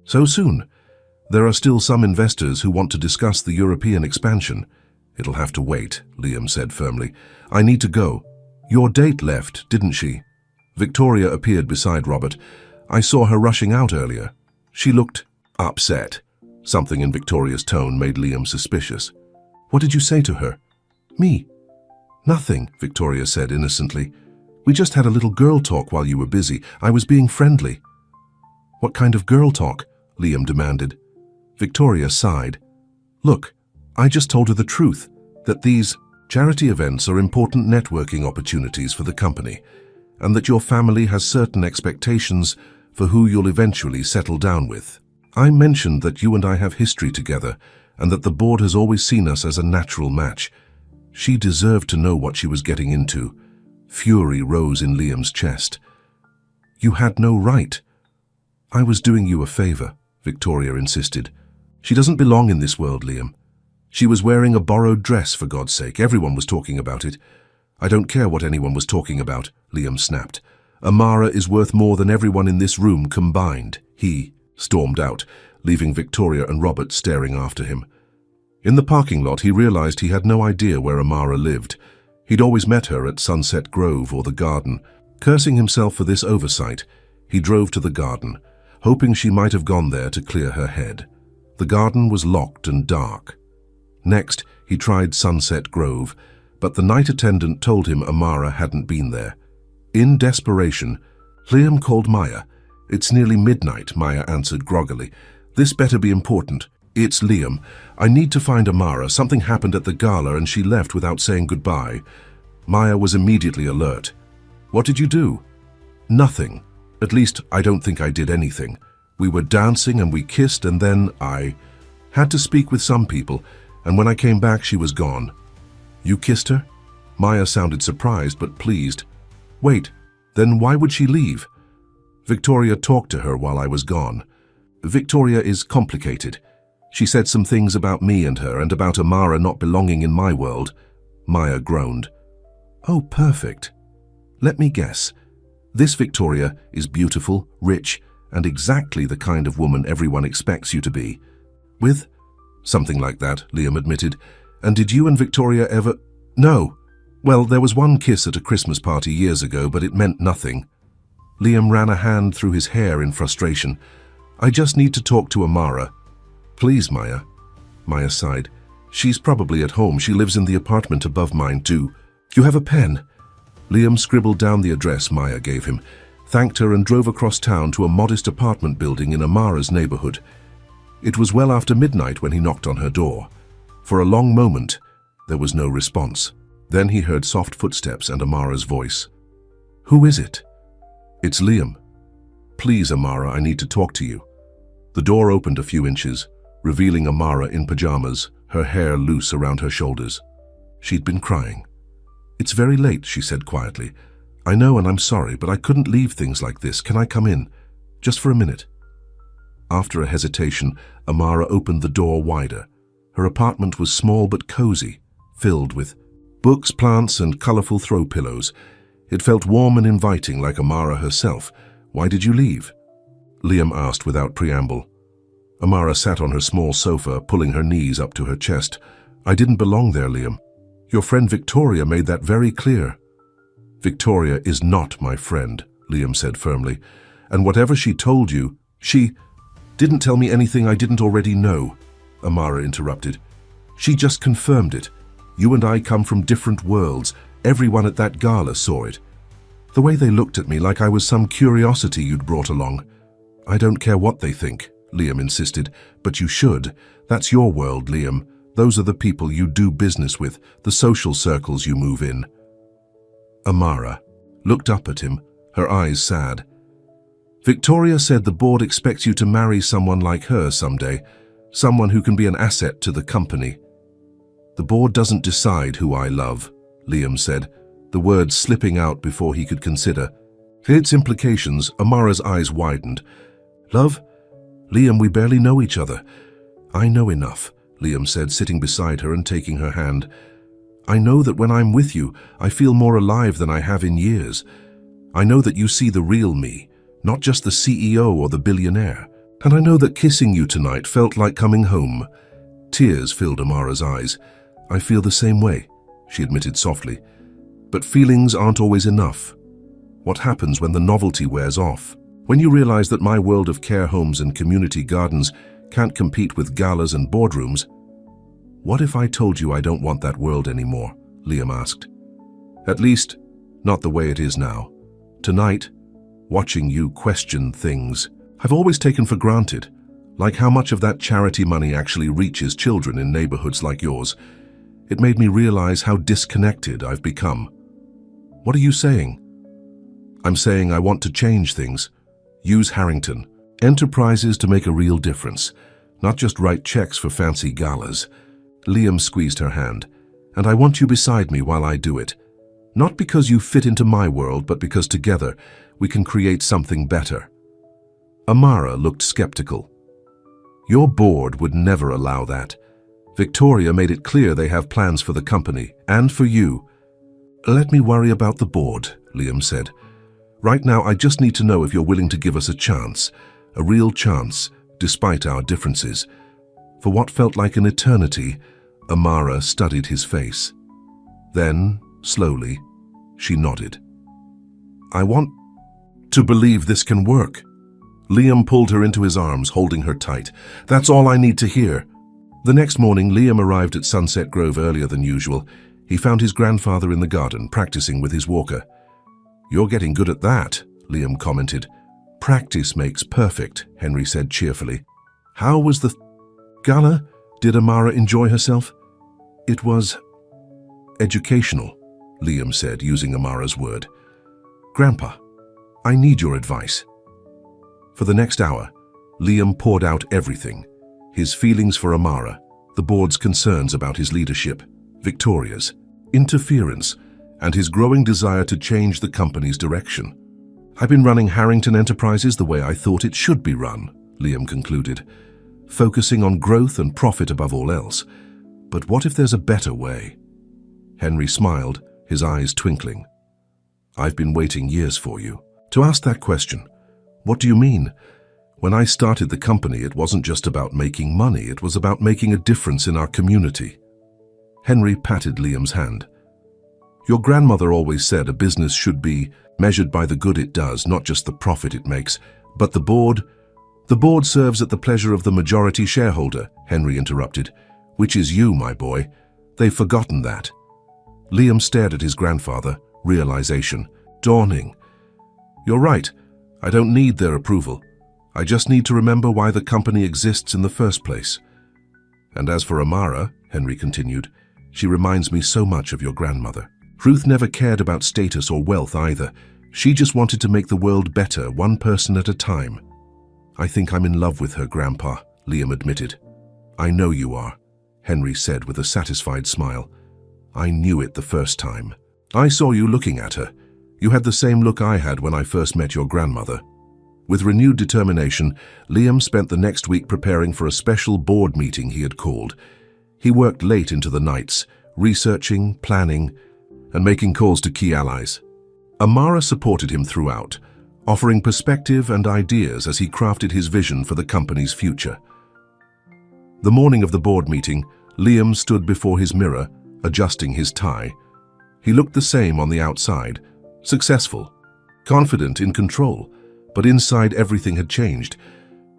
So soon? There are still some investors who want to discuss the European expansion." "It'll have to wait," Liam said firmly. "I need to go." "Your date left, didn't she?" Victoria appeared beside Robert. "I saw her rushing out earlier. She looked upset." Something in Victoria's tone made Liam suspicious. "What did you say to her?" "Me? Nothing," Victoria said innocently. "We just had a little girl talk while you were busy. I was being friendly." "What kind of girl talk?" Liam demanded. Victoria sighed. "Look, I just told her the truth, that these charity events are important networking opportunities for the company, and that your family has certain expectations for who you'll eventually settle down with. I mentioned that you and I have history together, and that the board has always seen us as a natural match." She deserved to know what she was getting into. Fury rose in Liam's chest. "You had no right." "I was doing you a favor," Victoria insisted. "She doesn't belong in this world, Liam. She was wearing a borrowed dress, for God's sake. Everyone was talking about it." "I don't care what anyone was talking about," Liam snapped. "Amara is worth more than everyone in this room combined." He stormed out, leaving Victoria and Robert staring after him. In the parking lot, he realized he had no idea where Amara lived. He'd always met her at Sunset Grove or the garden. Cursing himself for this oversight, he drove to the garden, hoping she might have gone there to clear her head. The garden was locked and dark. Next, he tried Sunset Grove, but the night attendant told him Amara hadn't been there. In desperation, Liam called Maya. "It's nearly midnight," Maya answered groggily. "This better be important." "It's Liam. I need to find Amara. Something happened at the gala and she left without saying goodbye." Maya was immediately alert. "What did you do?" Nothing. At least, I don't think I did anything. We were dancing and we kissed, and then I had to speak with some people, and when I came back she was gone. You kissed her? Maya sounded surprised but pleased. Wait, then why would she leave? Victoria talked to her while I was gone. Victoria is complicated. She said some things about me and her and about Amara not belonging in my world. Maya groaned. Oh, perfect. Let me guess. This Victoria is beautiful, rich, and exactly the kind of woman everyone expects you to be. With? Something like that, Liam admitted. And did you and Victoria ever? No. Well, there was one kiss at a Christmas party years ago, but it meant nothing. Liam ran a hand through his hair in frustration. I just need to talk to Amara. Please, Maya. Maya sighed. She's probably at home. She lives in the apartment above mine, too. You have a pen? Liam scribbled down the address Maya gave him, thanked her and drove across town to a modest apartment building in Amara's neighborhood. It was well after midnight when he knocked on her door. For a long moment, there was no response. Then he heard soft footsteps and Amara's voice. Who is it? It's Liam. Please, Amara, I need to talk to you. The door opened a few inches, revealing Amara in pajamas, her hair loose around her shoulders. She'd been crying. It's very late, she said quietly. I know and I'm sorry, but I couldn't leave things like this. Can I come in? Just for a minute. After a hesitation, Amara opened the door wider. Her apartment was small but cozy, filled with books, plants, and colorful throw pillows. It felt warm and inviting, like Amara herself. Why did you leave? Liam asked without preamble. Amara sat on her small sofa, pulling her knees up to her chest. I didn't belong there, Liam. Your friend Victoria made that very clear. Victoria is not my friend, Liam said firmly. And whatever she told you, she didn't tell me anything I didn't already know, Amara interrupted. She just confirmed it. You and I come from different worlds. Everyone at that gala saw it. The way they looked at me like I was some curiosity you'd brought along. I don't care what they think, Liam insisted, but you should. That's your world, Liam. Those are the people you do business with, the social circles you move in. Amara looked up at him, her eyes sad. Victoria said the board expects you to marry someone like her someday, someone who can be an asset to the company. The board doesn't decide who I love, Liam said, the words slipping out before he could consider. Its implications, Amara's eyes widened. Love? Liam, we barely know each other. I know enough, Liam said, sitting beside her and taking her hand. I know that when I'm with you, I feel more alive than I have in years. I know that you see the real me, not just the CEO or the billionaire. And I know that kissing you tonight felt like coming home. Tears filled Amara's eyes. I feel the same way, she admitted softly. But feelings aren't always enough. What happens when the novelty wears off? When you realize that my world of care homes and community gardens can't compete with galas and boardrooms? What if I told you I don't want that world anymore? Liam asked. At least, not the way it is now. Tonight, watching you question things I've always taken for granted, like how much of that charity money actually reaches children in neighborhoods like yours. It made me realize how disconnected I've become. What are you saying? I'm saying I want to change things. Use Harrington. Enterprises to make a real difference, not just write checks for fancy galas. Liam squeezed her hand. And I want you beside me while I do it. Not because you fit into my world, but because together we can create something better. Amara looked skeptical. Your board would never allow that. Victoria made it clear they have plans for the company, and for you. Let me worry about the board, Liam said. Right now, I just need to know if you're willing to give us a chance, a real chance, despite our differences. For what felt like an eternity, Amara studied his face. Then, slowly, she nodded. I want to believe this can work. Liam pulled her into his arms, holding her tight. That's all I need to hear. The next morning, Liam arrived at Sunset Grove earlier than usual. He found his grandfather in the garden, practicing with his walker. You're getting good at that, Liam commented. Practice makes perfect, Henry said cheerfully. How was the gala? Did Amara enjoy herself? It was educational, Liam said, using Amara's word. Grandpa, I need your advice." For the next hour, Liam poured out everything: his feelings for Amara, the board's concerns about his leadership, Victoria's interference, and his growing desire to change the company's direction. "I've been running Harrington Enterprises the way I thought it should be run," Liam concluded, "focusing on growth and profit above all else. But what if there's a better way?" Henry smiled, his eyes twinkling. "I've been waiting years for you to ask that question. What do you mean? When I started the company, it wasn't just about making money, it was about making a difference in our community." Henry patted Liam's hand. "Your grandmother always said a business should be measured by the good it does, not just the profit it makes. But the board serves at the pleasure of the majority shareholder," Henry interrupted, "which is you, my boy. They've forgotten that." Liam stared at his grandfather, realization dawning. "You're right. I don't need their approval. I just need to remember why the company exists in the first place. And as for Amara," Henry continued, "she reminds me so much of your grandmother. Ruth never cared about status or wealth either. She just wanted to make the world better, one person at a time." "I think I'm in love with her, Grandpa," Liam admitted. "I know you are," Henry said with a satisfied smile. "I knew it the first time. I saw you looking at her. You had the same look I had when I first met your grandmother." With renewed determination, Liam spent the next week preparing for a special board meeting he had called. He worked late into the nights, researching, planning, and making calls to key allies. Amara supported him throughout, offering perspective and ideas as he crafted his vision for the company's future. The morning of the board meeting, Liam stood before his mirror, adjusting his tie. He looked the same on the outside, successful, confident, in control, but inside everything had changed.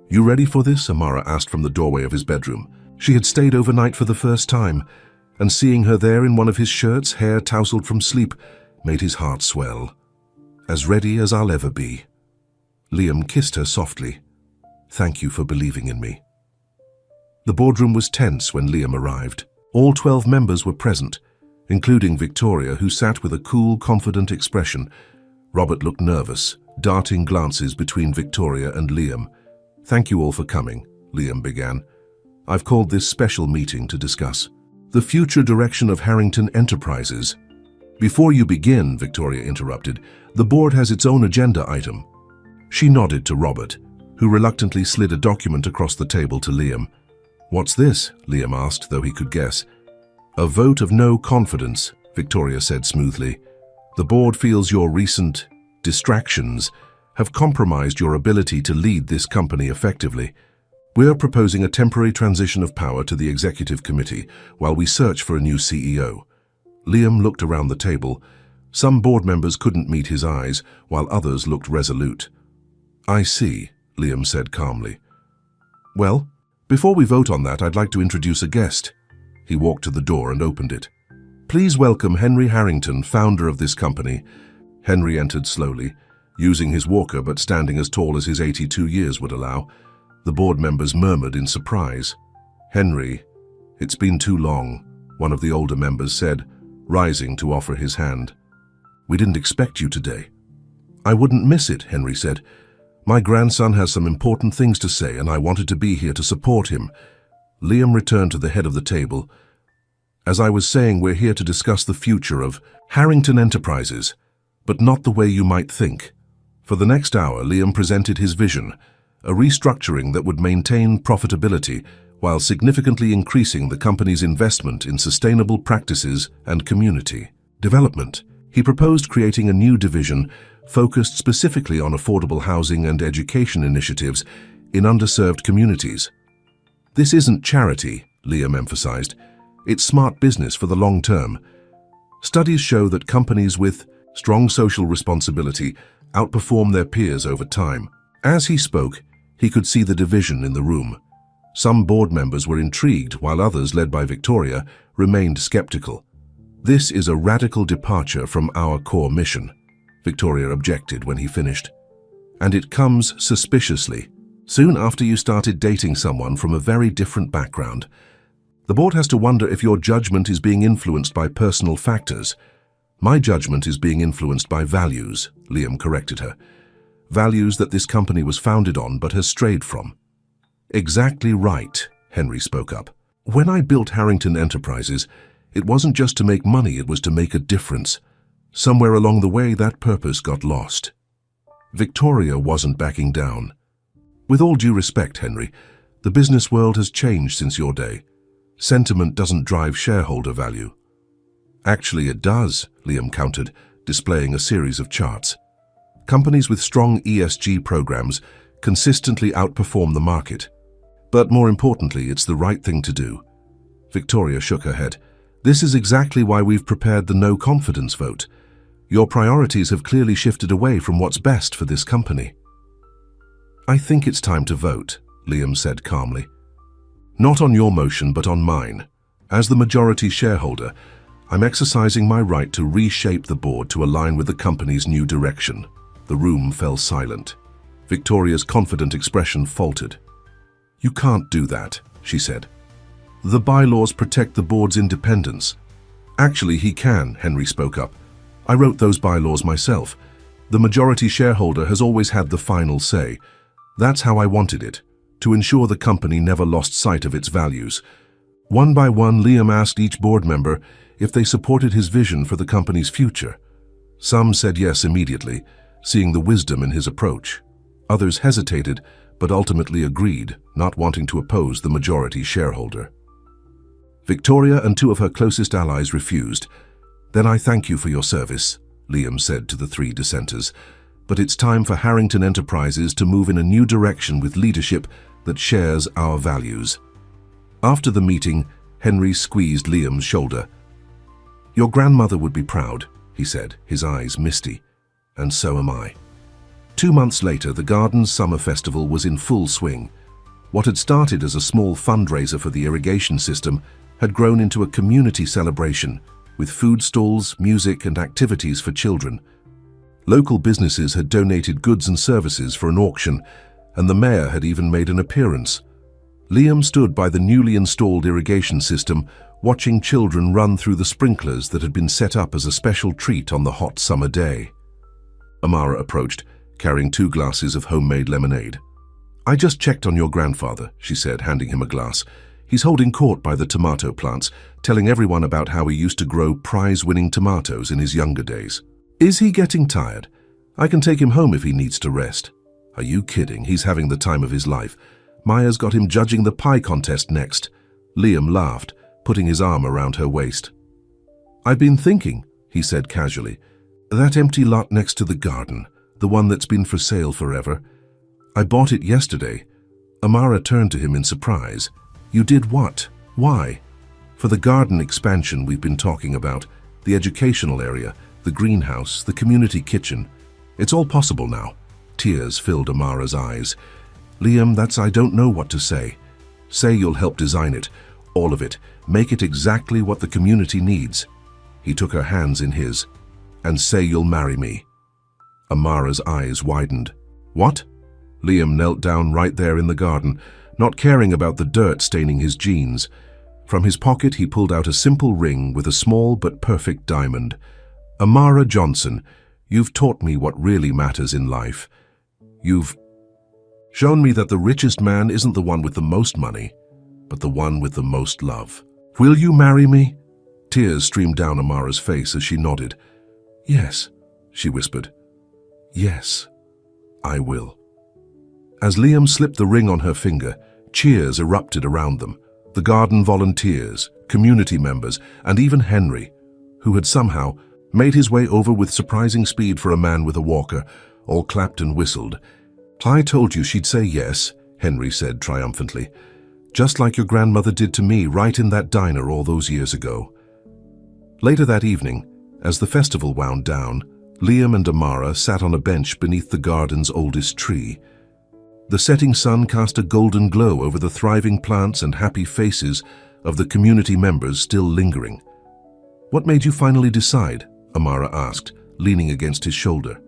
"You ready for this?" Amara asked from the doorway of his bedroom. She had stayed overnight for the first time, and seeing her there in one of his shirts, hair tousled from sleep, made his heart swell. "As ready as I'll ever be." Liam kissed her softly. "Thank you for believing in me." The boardroom was tense when Liam arrived. All 12 members were present, including Victoria, who sat with a cool, confident expression. Robert looked nervous, darting glances between Victoria and Liam. "Thank you all for coming," Liam began. "I've called this special meeting to discuss the future direction of Harrington Enterprises." "Before you begin," Victoria interrupted, "the board has its own agenda item." She nodded to Robert, who reluctantly slid a document across the table to Liam. "What's this?" Liam asked, though he could guess. "A vote of no confidence," Victoria said smoothly. "The board feels your recent distractions have compromised your ability to lead this company effectively. We're proposing a temporary transition of power to the executive committee while we search for a new CEO." Liam looked around the table. Some board members couldn't meet his eyes, while others looked resolute. "I see," Liam said calmly. "Well, before we vote on that, I'd like to introduce a guest." He walked to the door and opened it. "Please welcome Henry Harrington, founder of this company." Henry entered slowly, using his walker but standing as tall as his 82 years would allow. The board members murmured in surprise. "Henry, it's been too long," one of the older members said, rising to offer his hand. "We didn't expect you today." "I wouldn't miss it," Henry said. "My grandson has some important things to say, and I wanted to be here to support him." Liam returned to the head of the table. "As I was saying, we're here to discuss the future of Harrington Enterprises, but not the way you might think." For the next hour, Liam presented his vision, a restructuring that would maintain profitability while significantly increasing the company's investment in sustainable practices and community development. He proposed creating a new division focused specifically on affordable housing and education initiatives in underserved communities. "This isn't charity," Liam emphasized. "It's smart business for the long term. Studies show that companies with strong social responsibility outperform their peers over time." As he spoke, he could see the division in the room. Some board members were intrigued, while others, led by Victoria, remained skeptical. "This is a radical departure from our core mission," Victoria objected when he finished. "And it comes suspiciously, soon after you started dating someone from a very different background. The board has to wonder if your judgment is being influenced by personal factors." "My judgment is being influenced by values," Liam corrected her. values that this company was founded on but has strayed from. Exactly right, Henry spoke up. When I built Harrington Enterprises, it wasn't just to make money, it was to make a difference. Somewhere along the way, that purpose got lost. Victoria wasn't backing down. With all due respect, Henry, the business world has changed since your day. Sentiment doesn't drive shareholder value. Actually, it does, Liam countered, displaying a series of charts. Companies with strong ESG programs consistently outperform the market. But more importantly, it's the right thing to do. Victoria shook her head. This is exactly why we've prepared the no confidence vote. Your priorities have clearly shifted away from what's best for this company. I think it's time to vote, Liam said calmly. Not on your motion, but on mine. As the majority shareholder, I'm exercising my right to reshape the board to align with the company's new direction. The room fell silent. Victoria's confident expression faltered. You can't do that, she said. The bylaws protect the board's independence. Actually, he can, Henry spoke up. I wrote those bylaws myself. The majority shareholder has always had the final say. That's how I wanted it, to ensure the company never lost sight of its values. One by one, Liam asked each board member if they supported his vision for the company's future. Some said yes immediately, seeing the wisdom in his approach. Others hesitated, but ultimately agreed, not wanting to oppose the majority shareholder. Victoria and two of her closest allies refused. Then I thank you for your service, Liam said to the three dissenters. But it's time for Harrington Enterprises to move in a new direction with leadership that shares our values. After the meeting, Henry squeezed Liam's shoulder. Your grandmother would be proud, he said, his eyes misty. And so am I. 2 months later, the Gardens Summer Festival was in full swing. What had started as a small fundraiser for the irrigation system had grown into a community celebration, with food stalls, music, and activities for children. Local businesses had donated goods and services for an auction, and the mayor had even made an appearance. Liam stood by the newly installed irrigation system, watching children run through the sprinklers that had been set up as a special treat on the hot summer day. Amara approached, carrying 2 glasses of homemade lemonade. I just checked on your grandfather, she said, handing him a glass. He's holding court by the tomato plants, telling everyone about how he used to grow prize-winning tomatoes in his younger days. Is he getting tired? I can take him home if he needs to rest. Are you kidding? He's having the time of his life. Maya's got him judging the pie contest next. Liam laughed, putting his arm around her waist. I've been thinking, he said casually. That empty lot next to the garden, the one that's been for sale forever. I bought it yesterday. Amara turned to him in surprise. You did what? Why? For the garden expansion we've been talking about, the educational area, the greenhouse, the community kitchen. It's all possible now. Tears filled Amara's eyes. Liam, I don't know what to say. Say you'll help design it, all of it. Make it exactly what the community needs. He took her hands in his. And say you'll marry me. Amara's eyes widened. What? Liam knelt down right there in the garden, not caring about the dirt staining his jeans. From his pocket he pulled out a simple ring with a small but perfect diamond. Amara Johnson, you've taught me what really matters in life. You've shown me that the richest man isn't the one with the most money, but the one with the most love. Will you marry me? Tears streamed down Amara's face as she nodded. Yes, she whispered. Yes, I will. As Liam slipped the ring on her finger, cheers erupted around them. The garden volunteers, community members, and even Henry, who had somehow made his way over with surprising speed for a man with a walker, all clapped and whistled. I told you she'd say yes, Henry said triumphantly. Just like your grandmother did to me right in that diner all those years ago. Later that evening, as the festival wound down, Liam and Amara sat on a bench beneath the garden's oldest tree. The setting sun cast a golden glow over the thriving plants and happy faces of the community members still lingering. What made you finally decide? Amara asked, leaning against his shoulder.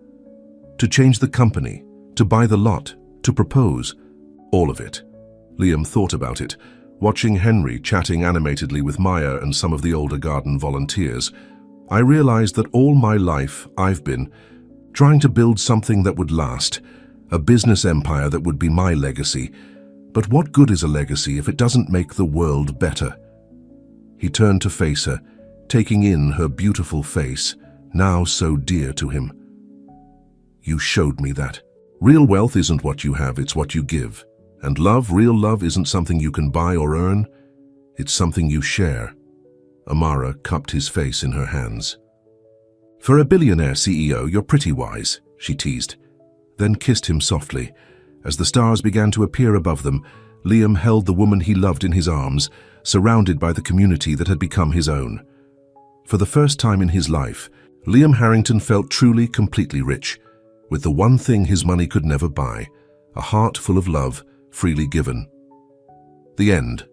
To change the company, to buy the lot, to propose. All of it. Liam thought about it, watching Henry chatting animatedly with Maya and some of the older garden volunteers. I realized that all my life I've been trying to build something that would last, a business empire that would be my legacy. But what good is a legacy if it doesn't make the world better? He turned to face her, taking in her beautiful face, now so dear to him. You showed me that. Real wealth isn't what you have, it's what you give. And love, real love, isn't something you can buy or earn. It's something you share. Amara cupped his face in her hands. For a billionaire CEO, you're pretty wise, she teased, then kissed him softly. As the stars began to appear above them, Liam held the woman he loved in his arms, surrounded by the community that had become his own. For the first time in his life, Liam Harrington felt truly, completely rich, with the one thing his money could never buy, a heart full of love, freely given. The end.